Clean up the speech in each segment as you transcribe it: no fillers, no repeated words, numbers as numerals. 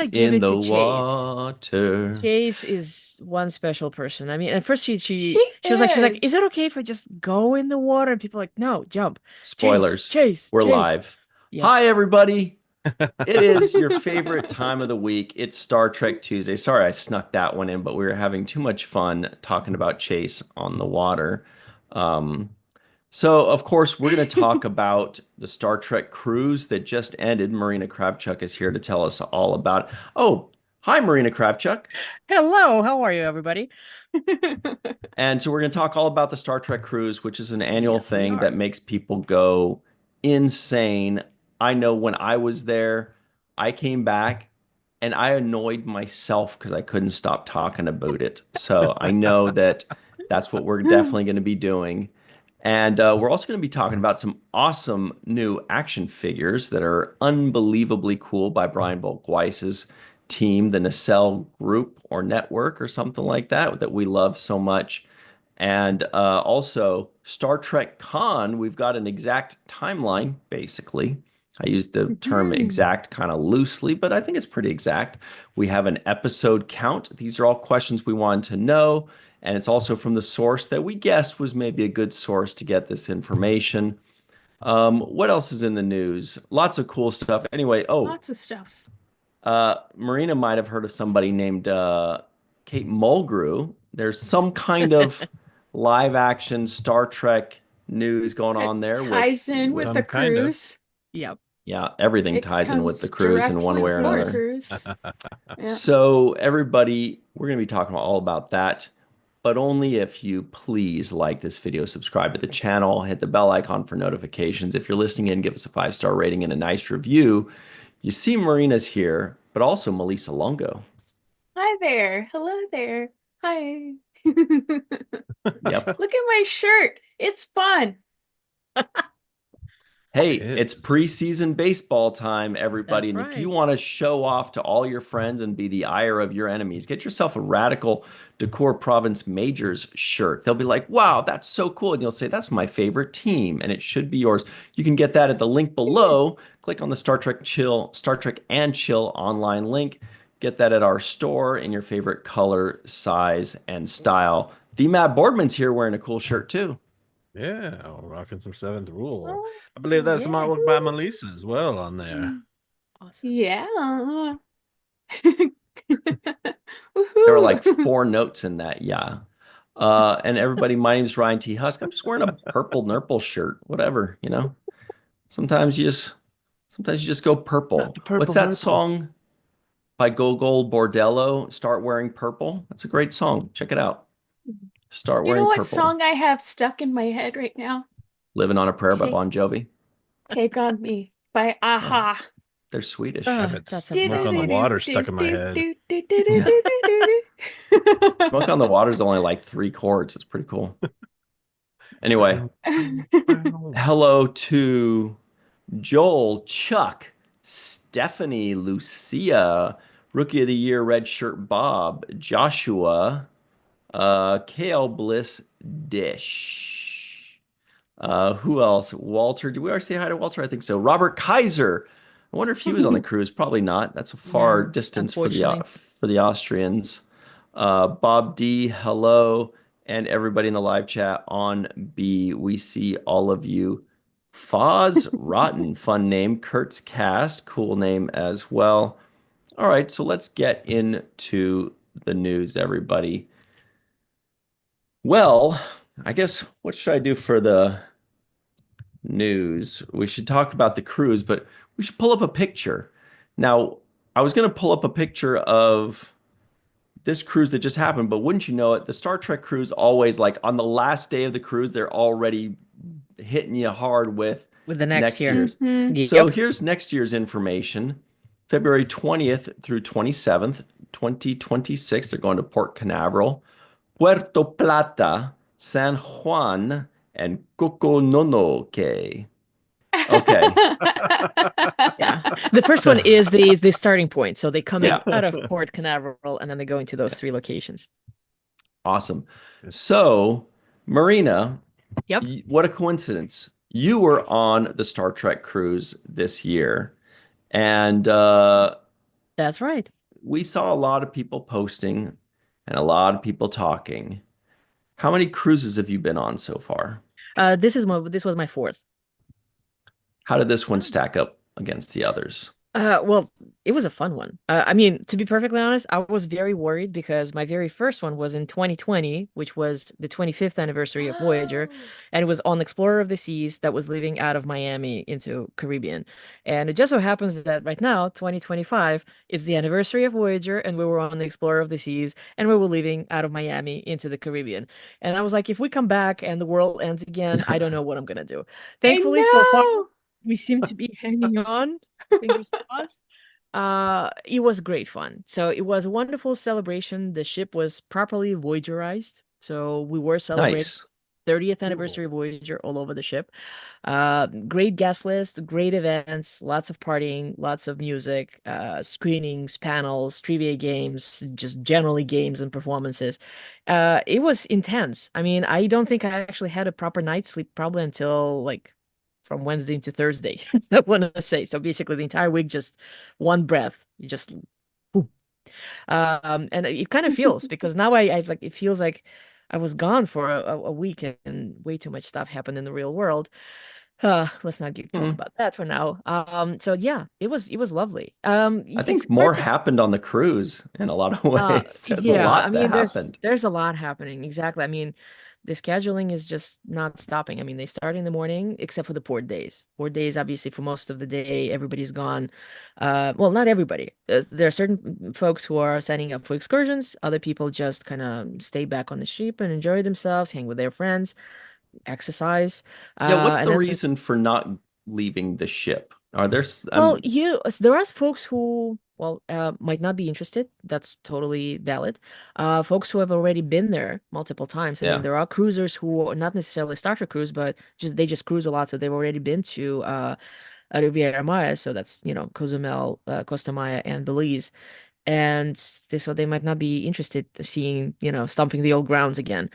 gotta give in it the to Chase. water. Chase is one special person. I mean, at first She she was like, is is. it okay if I just go in the water? And people are like, no, jump. Chase, Spoilers. Chase, We're Chase. live. Hi, Yes. everybody. It is your favorite time of the week. It's Star Trek Tuesday. Sorry, I snuck that one in, but we were having too much fun talking about Chase on the water. Um, so, of course, we're going to talk about the Star Trek cruise that just ended. Marina Kravchuk is here to tell us all about. Oh, hi, Marina Kravchuk. Hello, how are you, everybody? And so we're going to talk all about the Star Trek cruise, which is an annual Yes, we thing that are. makes people go insane. I know when I was there, I came back and I annoyed myself because I couldn't stop talking about it. So I know that that's what we're definitely going to be doing. And we're also going to be talking about some awesome new action figures that are unbelievably cool by Brian Volk-Weiss's team, the Nacelle Group or Network or something like that, that we love so much. And also, Star Trek Con, we've got an exact timeline, basically. I use the term Mhm. exact kind of loosely, but I think it's pretty exact. We have an episode count. These are all questions we wanted to know. And it's also from the source that we guessed was maybe a good source to get this information. What else is in the news? Lots of cool stuff. Anyway, Lots of stuff. Marina might have heard of somebody named Kate Mulgrew. There's some kind of live action Star Trek news going It on there ties in with the Some kind of. cruise. Yep. yeah, everything It ties in with the comes cruise in one directly way or from the another. cruise. Yeah. So everybody, we're going to be talking all about that, but only if you please like this video, subscribe to the channel, hit the bell icon for notifications. If you're listening in, give us a 5-star rating and a nice review. You see Marina's here, but also Melissa Longo. Hi there. Hello there. Hi. Look Yep. at my shirt. It's fun. Hey, It it's is. preseason baseball time, everybody. That's And if you right. want to show off to all your friends and be the ire of your enemies, get yourself a Radical Decor Province Majors shirt. They'll be like, wow, that's so cool. And you'll say, that's my favorite team. And it should be yours. You can get that at the link below. Yes. Click on the Star Trek and Chill online link. Get that at our store in your favorite color, size, and style. The Matt Boardman's here wearing a cool shirt too. Yeah, rocking some seventh rule. Oh, I believe that's some Yeah. artwork by Melissa as well on there. Awesome. yeah. There were like Woohoo. 4 notes in that. Yeah. And everybody, my name's Ryan T. Husk. I'm just wearing a purple nurple shirt. Whatever. Sometimes you just go Not purple. the What's purple that nurple. song by Gogol Bordello? Start wearing purple. That's a great song. Check it out. Start You know wearing what purple. song I have stuck in my head right now? Living on a Prayer by Take Bon Jovi. Take on Me by Oh, Aha. they're Swedish. I've Ugh, got that's a smoke on the bop. water stuck in my head. Yeah. Smoke on the Water is only like 3 chords. It's pretty cool. Anyway, Brown, brown, brown. hello to Joel, Chuck, Stephanie, Lucia, Rookie of the Year, Red Shirt Bob, Joshua, KL Bliss Dish. Who else? Walter. Did we already say hi to Walter? I think so. Robert Kaiser. I wonder if he was on the cruise. Probably not. That's a far No, distance for unfortunately. the Austrians. Bob D. Hello, and everybody in the live chat on B. We see all of you. Foz Rotten, fun name. Kurt's Cast, cool name as well. All right, so let's get into the news, everybody. Well, I guess what should I do for the news? We should talk about the cruise, but we should pull up a picture. Now, I was going to pull up a picture of this cruise that just happened, but wouldn't you know it, the Star Trek cruise always like on the last day of the cruise, they're already hitting you hard with With the next next year. year's. hmm So Yep. here's next year's information. February 20th through 27th, 2026. They're going to Port Canaveral, Puerto Plata, San Juan, and Cocononoke. Okay. Yeah. The first one is the starting point. So they come in Yeah. out of Port Canaveral and then they go into those 3 locations. Awesome. So, Marina, Yep. what a coincidence. You were on the Star Trek cruise this year. And That's right. We saw a lot of people posting and a lot of people talking. How many cruises have you been on so far? This was my fourth. How did this one stack up against the others? Well, it was a fun one. I mean, to be perfectly honest, I was very worried because my very first one was in 2020, which was the 25th anniversary of Voyager, and it was on Explorer of the Seas that was leaving out of Miami into Caribbean. And it just so happens that right now, 2025, is the anniversary of Voyager, and we were on the Explorer of the Seas, and we were leaving out of Miami into the Caribbean. And I was like, if we come back and the world ends again, I don't know what I'm gonna do. I Thankfully, so far, know. we seem to be hanging on. Fingers crossed. It was great fun. So it was a wonderful celebration. The ship was properly Voyagerized. So we were celebrating Nice. 30th Cool. anniversary of Voyager all over the ship. Great guest list, great events, lots of partying, lots of music, screenings, panels, trivia games, just generally games and performances. It was intense. I mean, I don't think I actually had a proper night's sleep probably until like from Wednesday to Thursday. I want to say. So basically the entire week, just one breath. You just boom. And it kind of feels because now I like it feels like I was gone for a week and way too much stuff happened in the real world. Let's not talk Hmm. about that for now. So yeah, it was lovely. I It's think hard more to happened on the cruise in a lot of ways. There's a yeah, I lot that mean there's happened. there's a lot happening. Exactly. I mean, the scheduling is just not stopping. I mean, they start in the morning except for the port days. Port days, obviously, for most of the day, everybody's gone. Well, not everybody. There are certain folks who are signing up for excursions. Other people just kind of stay back on the ship and enjoy themselves, hang with their friends, exercise. Yeah, what's And the then reason for not leaving the ship? Are there, well, there are folks who, well, might not be interested. That's totally valid. Folks who have already been there multiple times. I mean, yeah. there are cruisers who are not necessarily Starter cruise, but they just cruise a lot, so they've already been to Riviera Maya. So that's, Cozumel, Costa Maya, and Belize, and so they might not be interested in seeing, stomping the old grounds again.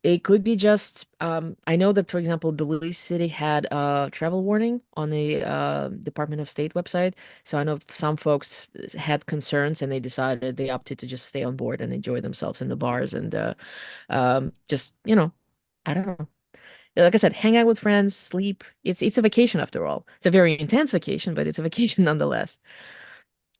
It could be just I know that, for example, Belize City had a travel warning on the Department of State website. So I know some folks had concerns and they opted to just stay on board and enjoy themselves in the bars and just, I don't know. Like I said, hang out with friends, sleep. It's a vacation after all. It's a very intense vacation, but it's a vacation nonetheless.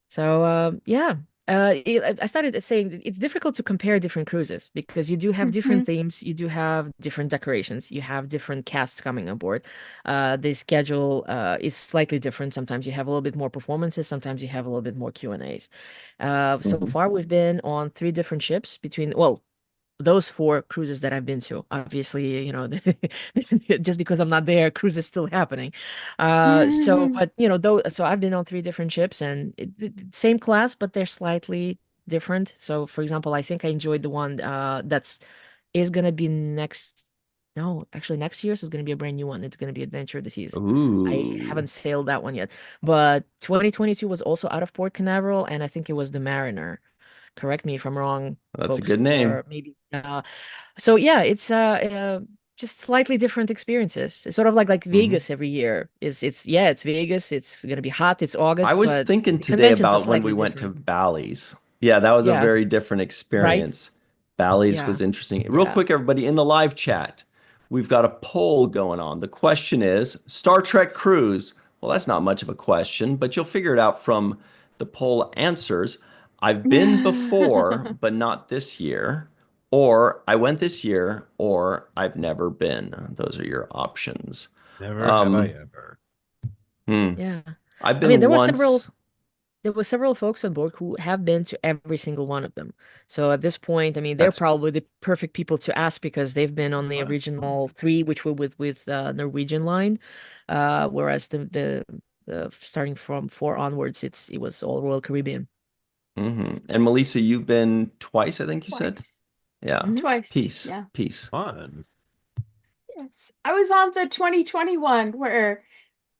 So yeah, I started saying that it's difficult to compare different cruises because you do have different Mhm. themes, you do have different decorations, you have different casts coming on board. The schedule is slightly different. Sometimes you have a little bit more performances, sometimes you have a little bit more Q&As. So Mhm. far, we've been on three different ships between, well, those four cruises that I've been to. Obviously, just because I'm not there, cruise is still happening. Mhm. But so I've been on three different ships and same class, but they're slightly different. So, for example, I think I enjoyed the one that's is gonna be next. No, actually, next year's is gonna be a brand new one. It's gonna be Adventure of the Seas. I Ooh, haven't sailed that one yet, but 2022 was also out of Port Canaveral, and I think it was the Mariner. Correct me if I'm wrong, that's a folks, good name. or maybe so yeah, it's just slightly different experiences. It's sort of like Hmm. Vegas every year. It's Vegas, it's gonna be hot, it's I August, was but thinking the today conventions are about when we slightly went to different. Bally's. Yeah, that was a Yeah, very different right? experience. Bally's Yeah, was interesting. Real yeah. quick, everybody, in the live chat, we've got a poll going on. The question is Star Trek cruise. Well, that's not much of a question, but you'll figure it out from the poll answers. I've been before, but not this year. Or I went this year, or I've never been. Those are your options. Never have I Um, ever. hmm. Yeah. I've I mean, been once. there were several folks on board who have been to every single one of them. So at this point, I mean, they're That's probably the perfect people to ask because they've been on the What? original three, which were with Norwegian line, whereas the starting from four onwards, it was all Royal Caribbean. And Melissa, you've been twice, I think you said. Twice. Yeah. Hmm. Twice. Peace. Yeah. Peace. Fun. Yes. I was on the 2021 where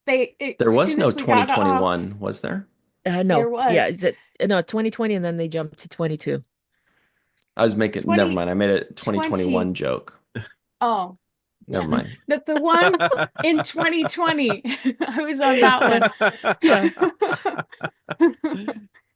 There as was soon no as we got off, 2021, was there? there No, yeah, was no 2020, and then they jumped to 22. I was making, never mind. I made a 2021 2020. joke. Oh. Never Yeah. mind. The one in 2020, I was on that one. Yeah.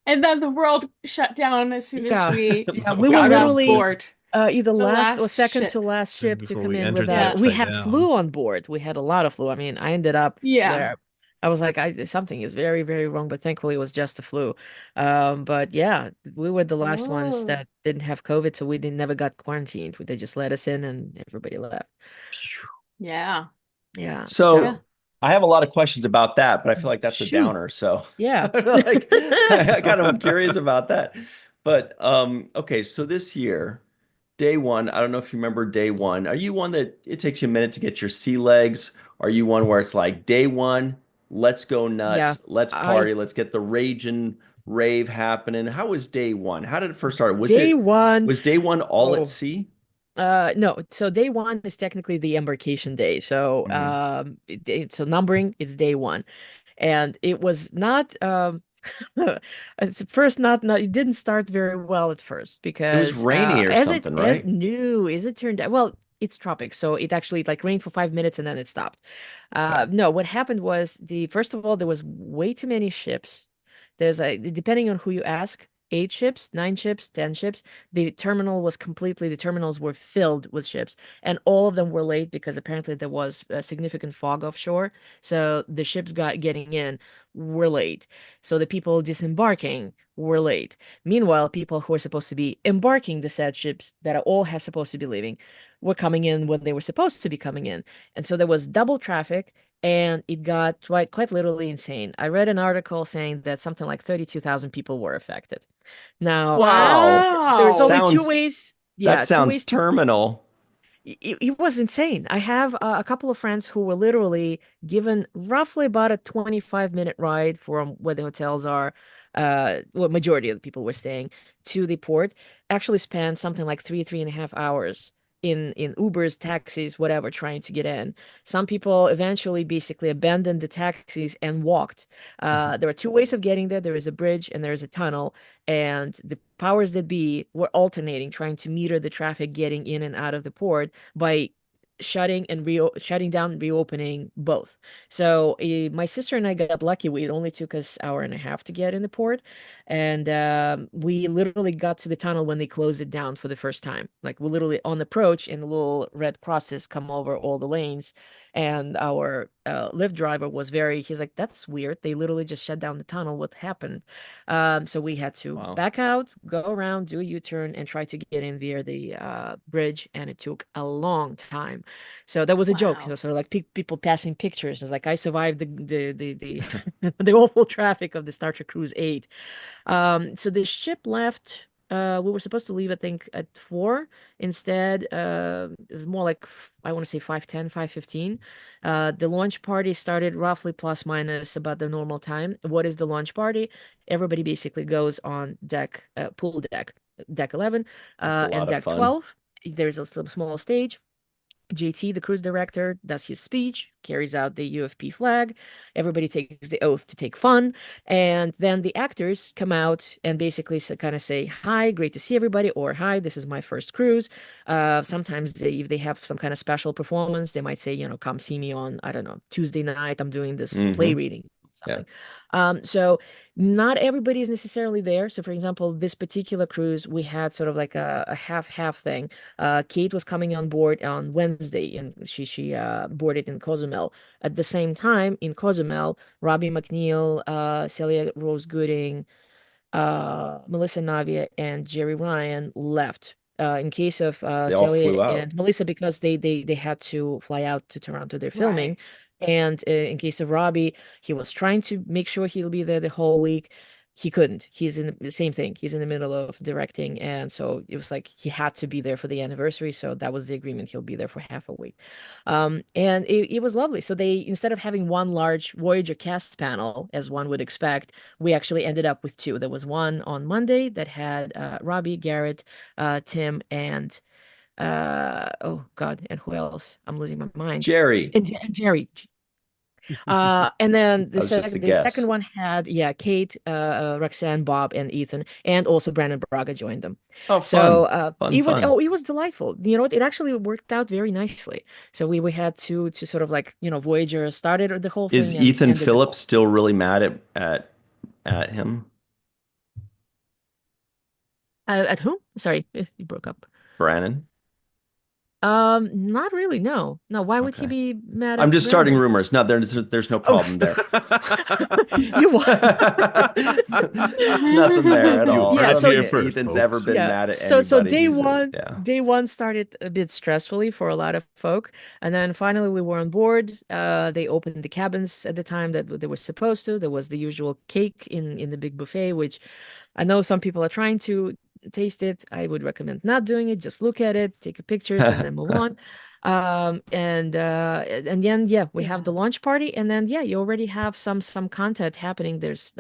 And then the world shut down as soon as Yeah. we Yeah, we were got off literally board. either The last or last second to ship. last ship to Before come we in entered the without. Yeah. We upside had down. flu on board. We had a lot of flu. I mean, I ended up Yeah. where I was like, something is very, very wrong, but thankfully it was just the flu. But yeah, we were the last ones Oh, that didn't have COVID, so we didn't never got quarantined. They just let us in and everybody left. yeah. Yeah. Yeah. So I have a lot of questions about that, but I feel like that's a Shoot. downer. So Yeah. like I kind of am curious about that. But okay, so this year, day one, I don't know if you remember day one. Are you one that it takes you a minute to get your sea legs? Are you one where it's like day one, let's go Yeah. nuts, let's I party, let's get the rage and rave happening? How was day one? How did it first start? day one. Was day one all at Oh. sea? No, so day one is technically the embarkation day. So, Mhm. so numbering, it's day one. And it was not, it's first not, it didn't start very well at first It was because, rainy or something, as right? new as it turned out, well, it's tropics. So it actually like rained for 5 minutes and then it stopped. Okay. No, what happened was first of all, there was way too many ships. Depending on who you ask, 8 ships, 9 ships, 10 ships. The terminals were filled with ships, and all of them were late because apparently there was a significant fog offshore. So the ships getting in were late. So the people disembarking were late. Meanwhile, people who were supposed to be embarking the said ships that are all have supposed to be leaving were coming in when they were supposed to be coming in. And so there was double traffic and it got quite literally insane. I read an article saying that something like 32,000 people were affected. Now, Wow. there's only Wow. two Sounds ways. that Yeah, two sounds ways to. terminal. It was insane. I have a couple of friends who were literally given roughly about a 25-minute ride from where the hotels are, well, majority of the people were staying, to the port. Actually spent something like 3.5 hours in Ubers, taxis, whatever, trying to get in. Some people eventually basically abandoned the taxis and walked. There are two ways of getting there. There is a bridge and there is a tunnel, and the powers that be were alternating, trying to meter the traffic getting in and out of the port by shutting down and reopening both. So my sister and I got lucky. It only took us hour and a half to get in the port, and we literally got to the tunnel when they closed it down for the first time. Like we literally on approach, and the little red crosses come over all the lanes. And our Lyft driver was he's like, "That's weird. They literally just shut down the tunnel. What happened?" So we had to Wow. back out, go around, do a U-turn, and try to get in via the bridge, and it took a long time. So that was a joke, Wow. sort of like people passing pictures. It's like I survived the the awful traffic of the Star Trek Cruise 8. So the ship left. We were supposed to leave, I think, at 4. Instead, it was more like I want to say 5:10, 5:15. The launch party started roughly plus minus about the normal time. What is the launch party? Everybody basically goes on deck, pool deck, deck 11, That's a and lot of deck fun. 12. There's a small stage. JT, the cruise director, does his speech, carries out the UFP flag. Everybody takes the oath to take fun. And then the actors come out and basically kind of say, "Hi, great to see everybody," or "Hi, this is my first cruise." Sometimes if they have some kind of special performance, they might say, "Come see me on, I don't know, Tuesday night. I'm doing this play Hmm. reading." Yeah. Something. So not everybody is necessarily there. So, for example, this particular cruise, we had sort of like a half-half thing. Kate was coming on board on Wednesday, and she boarded in Cozumel. At the same time, in Cozumel, Robbie McNeil, Celia Rose Gooding, Melissa Navia, and Jerry Ryan left. In case of They all Celia flew out. and Melissa, because they had to fly out to Toronto, they're filming. Right. And in case of Robbie, he was trying to make sure he'll be there the whole week. He couldn't. He's in the same thing. He's in the middle of directing, and so it was like he had to be there for the anniversary. So that was the agreement. He'll be there for half a week. And it was lovely. So they, instead of having one large Voyager cast panel, as one would expect, we actually ended up with two. There was one on Monday that had Robbie, Garrett, Tim, and oh God, and who else? I'm losing my mind. Jerry. And Jerry. And then That was just a the second guess. one had, yeah, Kate, Roxanne, Bob, and Ethan, and also Brandon Braga joined them. Oh, So fun, fun, fun. it was delightful. You know what? It actually worked out very nicely. So we had to sort of like, Voyager started the whole Is thing and Ethan ended the Phillips whole. still really mad at him, At whom? Sorry, you broke up. Brannon? Not really. No, no. Why would he Okay. be mad I'm at just starting Brandon? rumors. No, there's no Oh, problem there. you what? There's nothing there at You all. I heard Yeah. it don't So here think first, Ethan's ever folks. been yeah. mad at So anybody. He's a yeah. day one started a bit stressfully for a lot of folk, and then finally we were on board. They opened the cabins at the time that they were supposed to. There was the usual cake in the big buffet, which I know some people are trying to taste it. I would recommend not doing it. Just look at it, take pictures, and then move on. And then yeah, we have the Yeah. launch party, and then yeah, you already have some content happening. There's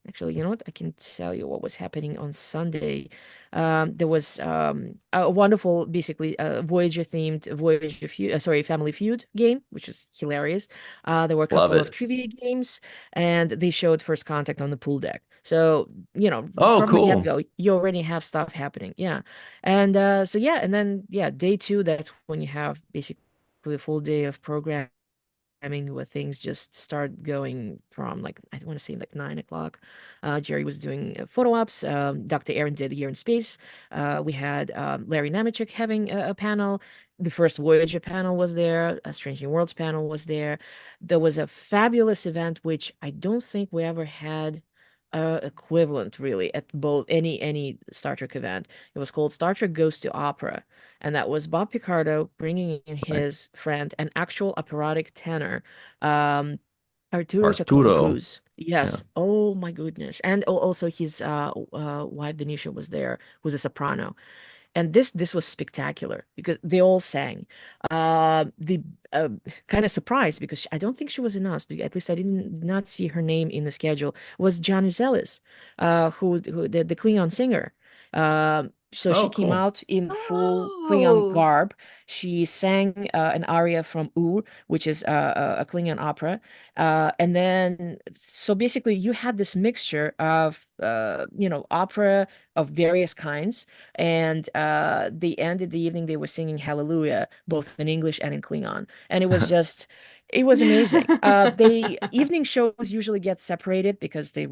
actually, you know what? I can tell you what was happening on Sunday. There was a wonderful, basically, Voyager themed Voyager Feud, sorry, Family Feud game, which was hilarious. There were a Love couple of it. trivia games, and they showed first contact on the pool deck. So, Oh, from the cool. get-go, you already have stuff happening. Yeah. And so yeah, and then yeah, day two, that's when you have basically a full day of programming where things just start going from like I want to say like 9 o'clock. Jerry was doing photo ops. Dr. Aaron did Here in Space. We had Larry Nemechek having a panel. The first Voyager panel was there. A Strange New Worlds panel was there. There was a fabulous event which I don't think we ever had equivalent really at both any Star Trek event. It was called Star Trek Goes to Opera, and that was Bob Picardo bringing in Right. his friend, an actual operatic tenor, um, Arturo Chacon Arturo. Cruz. Yeah. Yes. Oh my goodness. And also his wife Venetia was there, who's a soprano. And this was spectacular because they all sang. The kind of surprised because I don't think she was announced. At least I didn't not see her name in the schedule. Was Januzelis, who the Klingon singer. So she Oh, came cool. out in full Klingon Oh, garb. She sang an aria from which is a Klingon opera. And then, so basically, you had this mixture of, opera of various kinds, and they ended the evening, they were singing Hallelujah, both in English and in Klingon. And it was amazing. The evening shows usually get separated because the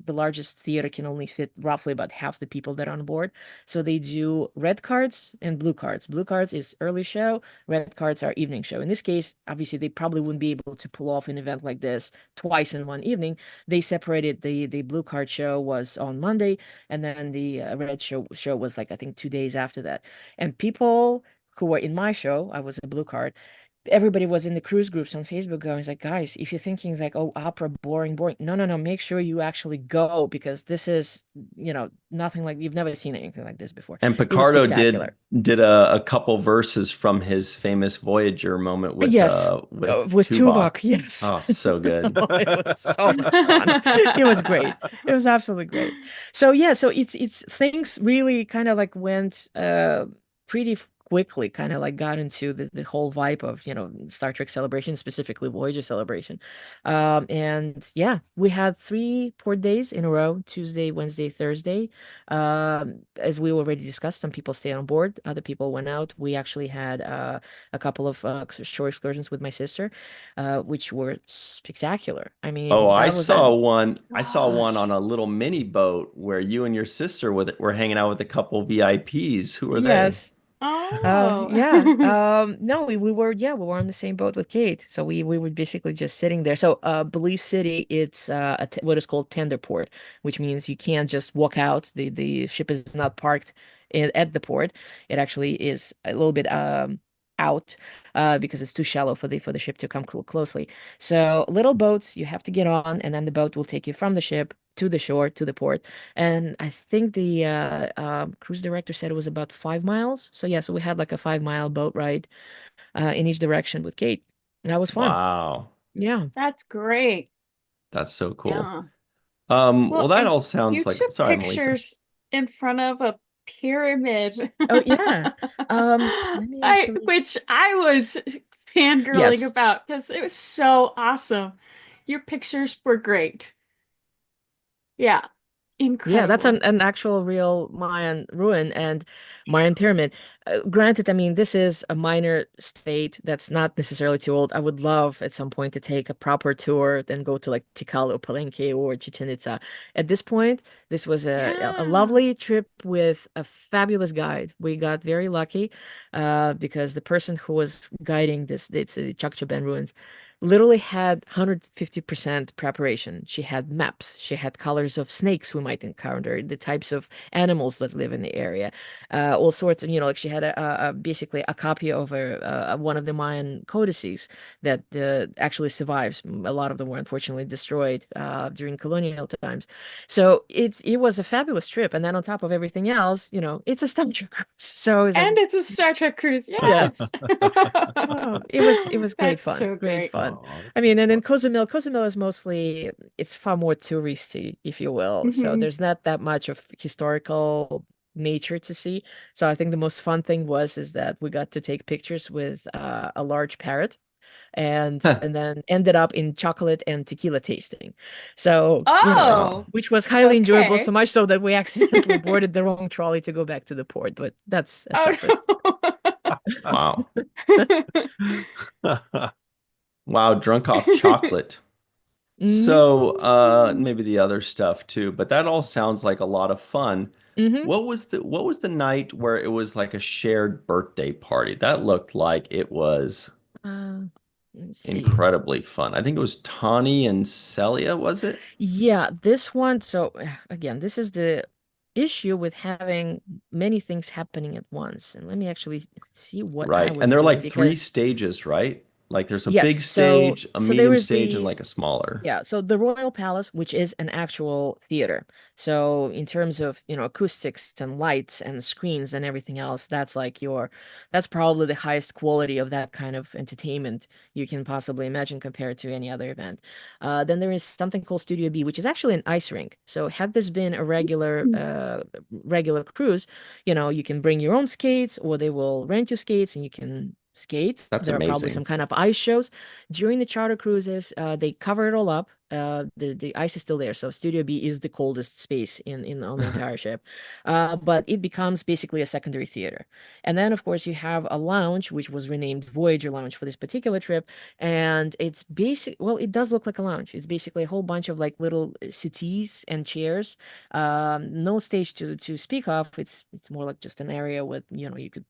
largest theater can only fit roughly about half the people that are on board. So they do red cards and blue cards. Blue cards is early show, red cards are evening show. In this case, obviously, they probably wouldn't be able to pull off an event like this twice in one evening. They separated the blue card show was on Monday, and then the red show was like I think 2 days after that. And people who were in my show, I was a blue card. Everybody was in the cruise groups on Facebook going, it's like, guys, if you're thinking it's like, oh, opera, boring, boring. No, no, no. Make sure you actually go because this is, nothing like you've never seen anything like this before. And It was Picardo spectacular. did a couple verses from his famous Voyager moment Yes, with with Tuvok. Tuvok, yes. Oh, so good. Oh, it was so much fun. It was great. It was absolutely great. So yeah, so it's things really kind of like went pretty quickly, kind of like got into the whole vibe of, Star Trek Celebration, specifically Voyager Celebration. And yeah, we had 3 port days in a row, Tuesday, Wednesday, Thursday. As we already discussed, some people stayed on board, other people went out. We actually had a couple of shore excursions with my sister, which were spectacular. I Oh, mean, that was a I saw one on gosh. a little mini boat where you and your sister were hanging out with a couple VIPs. Who were they? yes. Oh. Yeah. No, we were, yeah, we were on the same boat with Kate. So we were basically just sitting there. So Belize City, it's what is called tender port, which means you can't just walk out. The ship is not parked at the port. It actually is a little bit out because it's too shallow for the ship to come closely. So little boats you have to get on, and then the boat will take you from the ship to the shore to the port. And I think the cruise director said it was about 5 miles. So yeah, so we had like a 5 mile boat ride in each direction with Kate. And that was fun. Wow, Yeah. That's great. that's so cool. Yeah. Well, Well, that and all sounds you like, took sorry, Melissa. pictures in front of a pyramid. Oh yeah. Let me I actually. which I was fangirling Yes. about because it was so awesome. Your pictures were great. Yeah, Yeah, that's incredible. an actual real Mayan ruin and Mayan pyramid. Granted, I mean, this is a minor state that's not necessarily too old. I would love at some point to take a proper tour, then go to like Tikal or Palenque or Chichen Itza. At this point, this was a Yeah. lovely trip with a fabulous guide. We got very lucky because the person who was guiding this, it's the Chakchaben ruins, literally had 150% preparation. She had maps, she had colors of snakes we might encounter, the types of animals that live in the area, all sorts of, like she had basically a copy of one of the Mayan codices that actually survives. A lot of them were unfortunately destroyed during colonial times. So it was a fabulous trip. And then on top of everything else, it's a Star Trek cruise. So it's like, And it's a Star Trek cruise. yeah. Yes. Oh, it was great That's fun. so Great great. fun. Oh, I that's so mean, and in fun. Cozumel is mostly it's far more touristy, if you will. So Hmm. there's not that much of historical nature to see. So I think the most fun thing is that we got to take pictures with a large parrot and then ended up in chocolate and tequila tasting. So, Oh, which was highly enjoyable, so okay. much so that we accidentally boarded the wrong trolley to go back to the port, but that's a separate. Oh Wow. no. Wow, drunk off chocolate. Hmm. So, maybe the other stuff too, but that all sounds like a lot of fun. Hmm. What was the night where it was like a shared birthday party? That looked like it was Uh, let's see. incredibly fun. I think it was Tawny and Celia, was it? Yeah, this one. So again, this is the issue with having many things happening at once. And let me actually see what I Right. And was there are doing like three because stages, right? Like there's a big yes, so stage, a so there medium was stage, and the like a smaller. yeah, so the Royal Palace, which is an actual theater. So in terms of, acoustics and lights and screens and everything else, that's probably the highest quality of that kind of entertainment you can possibly imagine compared to any other event. Then there is something called Studio B, which is actually an ice rink. So had this been a regular cruise, you can bring your own skates or they will rent you skates and you can skate. That's There are probably some amazing. kind of ice shows. During the charter cruises, they cover it all up. The ice is still there, so Studio B is the coldest space in on the entire ship. But it becomes basically a secondary theater. And then, of course, you have a lounge, which was renamed Voyager Lounge for this particular trip. And it's well, it does look like a lounge. It's basically a whole bunch of like little settees and chairs. No stage to speak of. It's more like just an area with,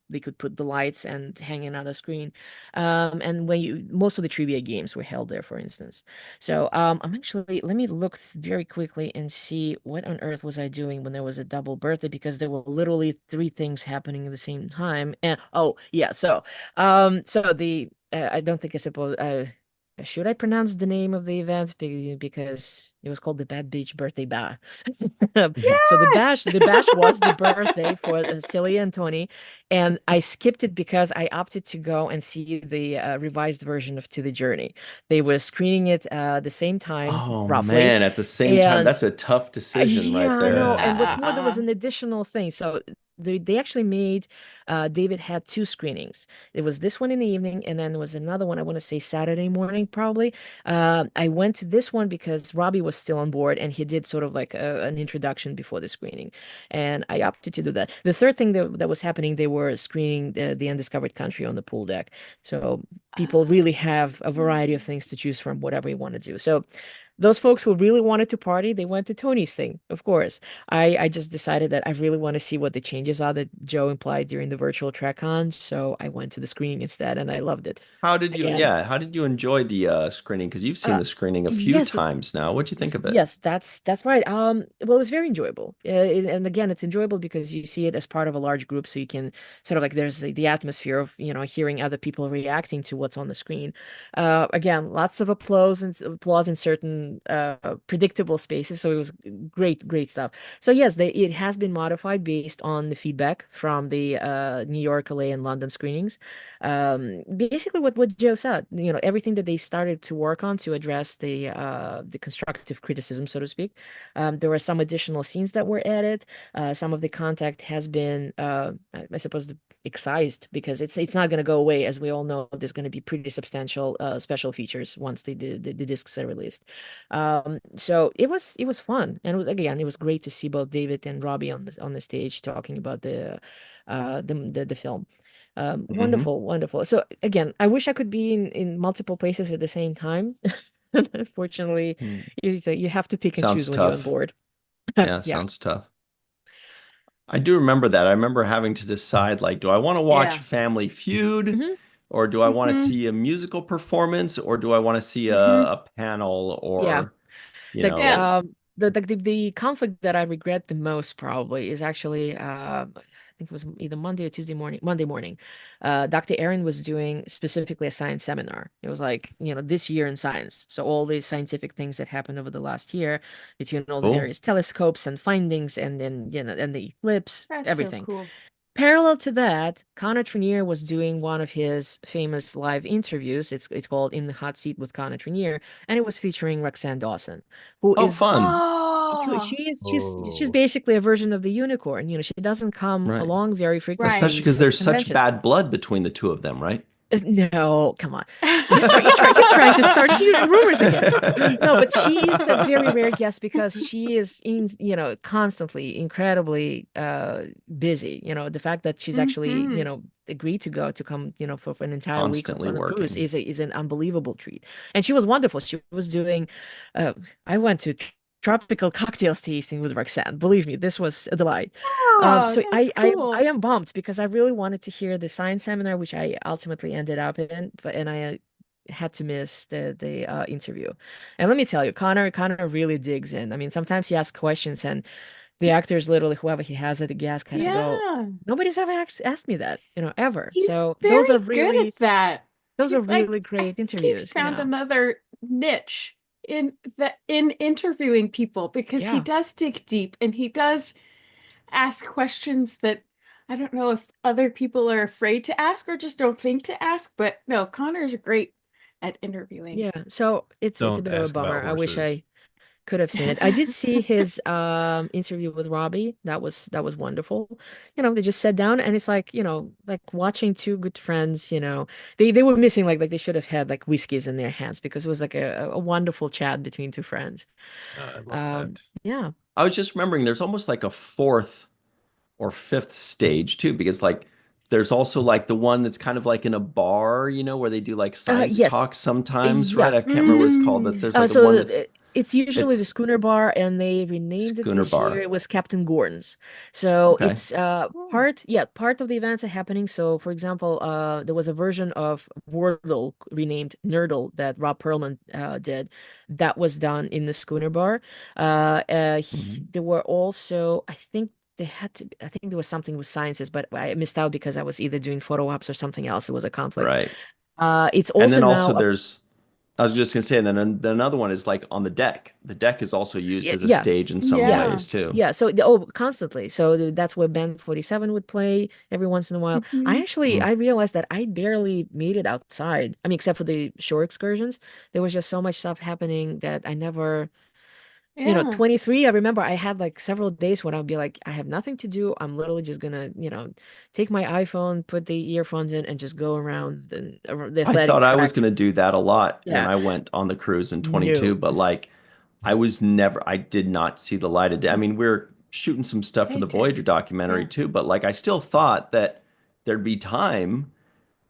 they could put the lights and hang another screen. And most of the trivia games were held there, for instance. So I'm actually let me look very quickly and see what on earth was I doing when there was a double birthday because there were literally three things happening at the same time. And oh yeah, so the I don't think I suppose should I pronounce the name of the event because it was called the Bad Beach Birthday Bash. So the bash, Yes. the bash was the birthday for Celia and Tony, and I skipped it because I opted to go and see the revised version of To the Journey. They were screening it the same time, Oh roughly, man, at the same time, and that's a tough decision yeah, right I know. there. And what's more, there was Uh, an additional thing. So they actually made David had two screenings. It was this one in the evening, and then there was another one, I want to say Saturday morning, probably. I went to this one because Robbie was still on board and he did sort of like an introduction before the screening. And I opted to do that. The third thing that was happening, they were screening the Undiscovered Country on the pool deck. So people really have a variety of things to choose from, whatever you want to do. So those folks who really wanted to party, they went to Tony's thing, of course. I just decided that I really want to see what the changes are that Joe implied during the virtual TrekCon, so I went to the screening instead, and I loved it. Again, How did you enjoy the screening? Because you've seen uh, the screening a few yes, times now. What'd you think of it? yes, that's right. Well, it's very enjoyable, and again, it's enjoyable because you see it as part of a large group, so you can sort of like there's the atmosphere of hearing other people reacting to what's on the screen. Again, lots of applause in predictable spaces. So it was great stuff. So yes, it has been modified based on the feedback from the New York, LA, and London screenings. Basically, what Joe said, everything that they started to work on to address the constructive criticism, so to speak. There were some additional scenes that were added. Some of the contact has been, I suppose, excised because it's not going to go away. As we all know, there's going to be pretty substantial special features once the discs are released. So it was fun, and again, it was great to see both David and Robbie on the stage talking about the film. Mhm. Wonderful. So again, I wish I could be in multiple places at the same time. Unfortunately, Mm. you have to pick and choose Sounds when you're on tough. board. Yeah, Yeah. sounds tough. I do remember that. I remember having to decide, like, do I want to watch Yeah. Family Feud, hmm or do I want to Hmm. see a musical performance, or do I want to see a, Hmm. a panel, Yeah. or, you The Yeah. know, the conflict that I regret the most probably is actually I think it was either Monday or Tuesday morning, Monday morning. Dr. Aaron was doing specifically a science seminar. It was like, this year in science. So all these scientific things that happened over the last year between all the cool. various telescopes and findings and then, and the eclipse, That's so everything. cool. Parallel to that, Connor Trinier was doing one of his famous live interviews. It's called In the Hot Seat with Connor Trinier, and it was featuring Roxanne Dawson, who Oh, is fun. Oh, she's Oh, basically a version of the unicorn. She doesn't come Right. along very frequently Especially right. because to there's such conventions. bad blood between the two of them, right? No, come on. He's trying to start rumors again. No, but she's the very rare guest because she is constantly incredibly busy. The fact that she's actually, Hmm. agreed to come, for an entire week Constantly on a cruise working. is an unbelievable treat. And she was wonderful. She was doing uh I went to tropical cocktails tasting with Roxanne. Believe me, this was a delight. Oh, So that's I cool. am bummed because I really wanted to hear the science seminar, which I ultimately ended up in, and I had to miss the interview. And let me tell you, Connor really digs in. I mean, sometimes he asks questions, and the actors, literally whoever he has at the gas, kind of go, Yeah. "Nobody's ever asked me that, ever." He's So very good at that. those are really I great think he's interviews. found another niche in interviewing people because he Yeah. does dig deep and he does ask questions that I don't know if other people are afraid to ask or just don't think to ask, but no, Connor's great at interviewing. Yeah. So it's a don't bit of a ask about bummer. I wish horses. I could have seen it. I did see his interview with Robbie. That was wonderful. They just sat down and it's like, like watching two good friends, they were missing like they should have had like whiskeys in their hands because it was like a wonderful chat between two friends. I love that. Yeah. I was just remembering there's almost like a fourth or fifth stage too, because like there's also like the one that's kind of like in a bar, where they do like science Yes. talks sometimes, right? Yeah. I can't remember what it's called, but Mm. there's like a So one that's it's usually the it's Schooner Bar, and they renamed it Schooner this year. Bar. It was Captain Gordon's. So Okay. it's Oh. part of the events are happening. So for example, there was a version of Wordle renamed Nerdle that Rob Perlman did. That was done in the Schooner Bar. Mhm. There were also, I think there was something with sciences, but I missed out because I was either doing photo ops or something else. It was a conflict. Right. It's And also then now also I was just gonna say, and then another one is like on the deck. The deck is also used as a yeah. stage in some Yeah. Yeah. ways too. Yeah, so constantly. So that's where Band 47 would play every once in a while. Hmm. I Mm. realized that I barely made it outside. I mean, except for the shore excursions. There was just so much stuff happening that I never, Yeah. 23, I remember I had like several days when I'd be like, I have nothing to do. I'm literally just gonna, take my iPhone, put the earphones in, and just go around the I athletic thought I was track. gonna do that a lot when Yeah. I went on the cruise in 22, No. but like I did not see the light of day. I mean, we're shooting some stuff for I the did. Voyager documentary Yeah. too, but like I still thought that there'd be time,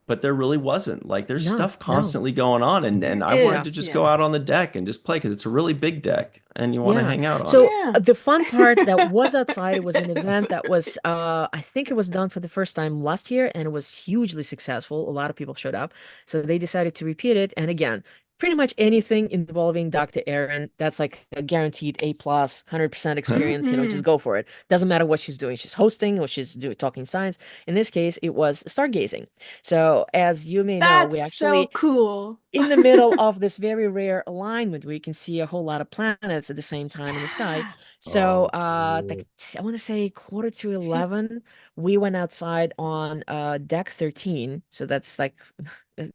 but there really wasn't. Like there's No, stuff no. constantly going on, and There I wanted Yeah. to is. just go Yeah. out on the deck and just play because it's a really big deck and you want to Yeah. hang out on it. So Yeah. the fun part that was outside, it was an Yes. event that was I think it was done for the first time last year and it was hugely successful. A lot of people showed up. So they decided to repeat it. And again, pretty much anything involving Dr. Erin, that's like a guaranteed A plus, 100% experience, just Hmm. go for it. Doesn't matter what she's doing. She's hosting or she's doing talking science. In this case, it was stargazing. So as you may know, we That's so actually cool. in the middle of this very rare alignment where you can see a whole lot of planets at the same time in the sky. Yeah. So, Oh, cool. I want to say quarter to 11, we went outside on deck 13. So that's like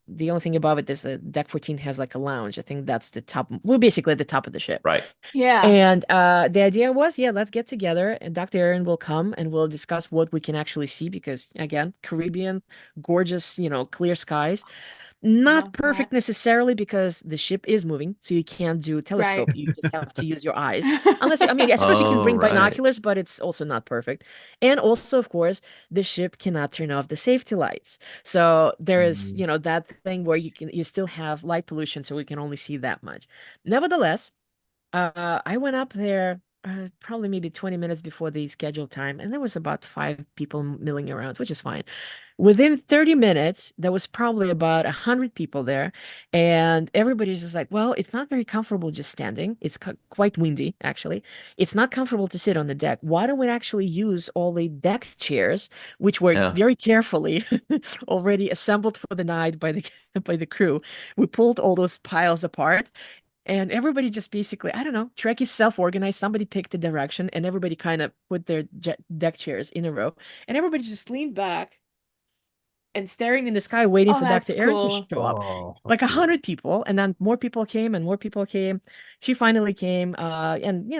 the only thing above it is that deck 14 has like a lounge. I think that's the top. We're basically at the top of the ship. Right. Yeah. And the idea was, yeah, let's get together and Dr. Aaron will come and we'll discuss what we can actually see because again, Caribbean, gorgeous, clear skies. Not Love perfect that. necessarily because the ship is moving, so you can't do Right. telescope. You just have to use your eyes. Unless, I mean, I suppose you can Oh, bring right. binoculars, but it's also not perfect. And also, of course, the ship cannot turn off the safety lights. So there is, Mm. that thing where you still have light pollution, so we can only see that much. Nevertheless, I went up there probably maybe 20 minutes before the scheduled time, and there was about five people milling around, which is fine. Within 30 minutes, there was probably about 100 people there, and everybody's just like, well, it's not very comfortable just standing. It's quite windy, actually. It's not comfortable to sit on the deck. Why don't we actually use all the deck chairs, which were Yeah. very carefully already assembled for the night by the by the crew? We pulled all those piles apart and everybody just basically, I don't know, Trek is self-organized. Somebody picked a direction and everybody kind of put their deck chairs in a row. And everybody just leaned back and staring in the sky, waiting Oh, for Dr. that's Aaron to cool. show up. Oh, how Like a cool. hundred people, and then more people came, and more people came. She finally came, and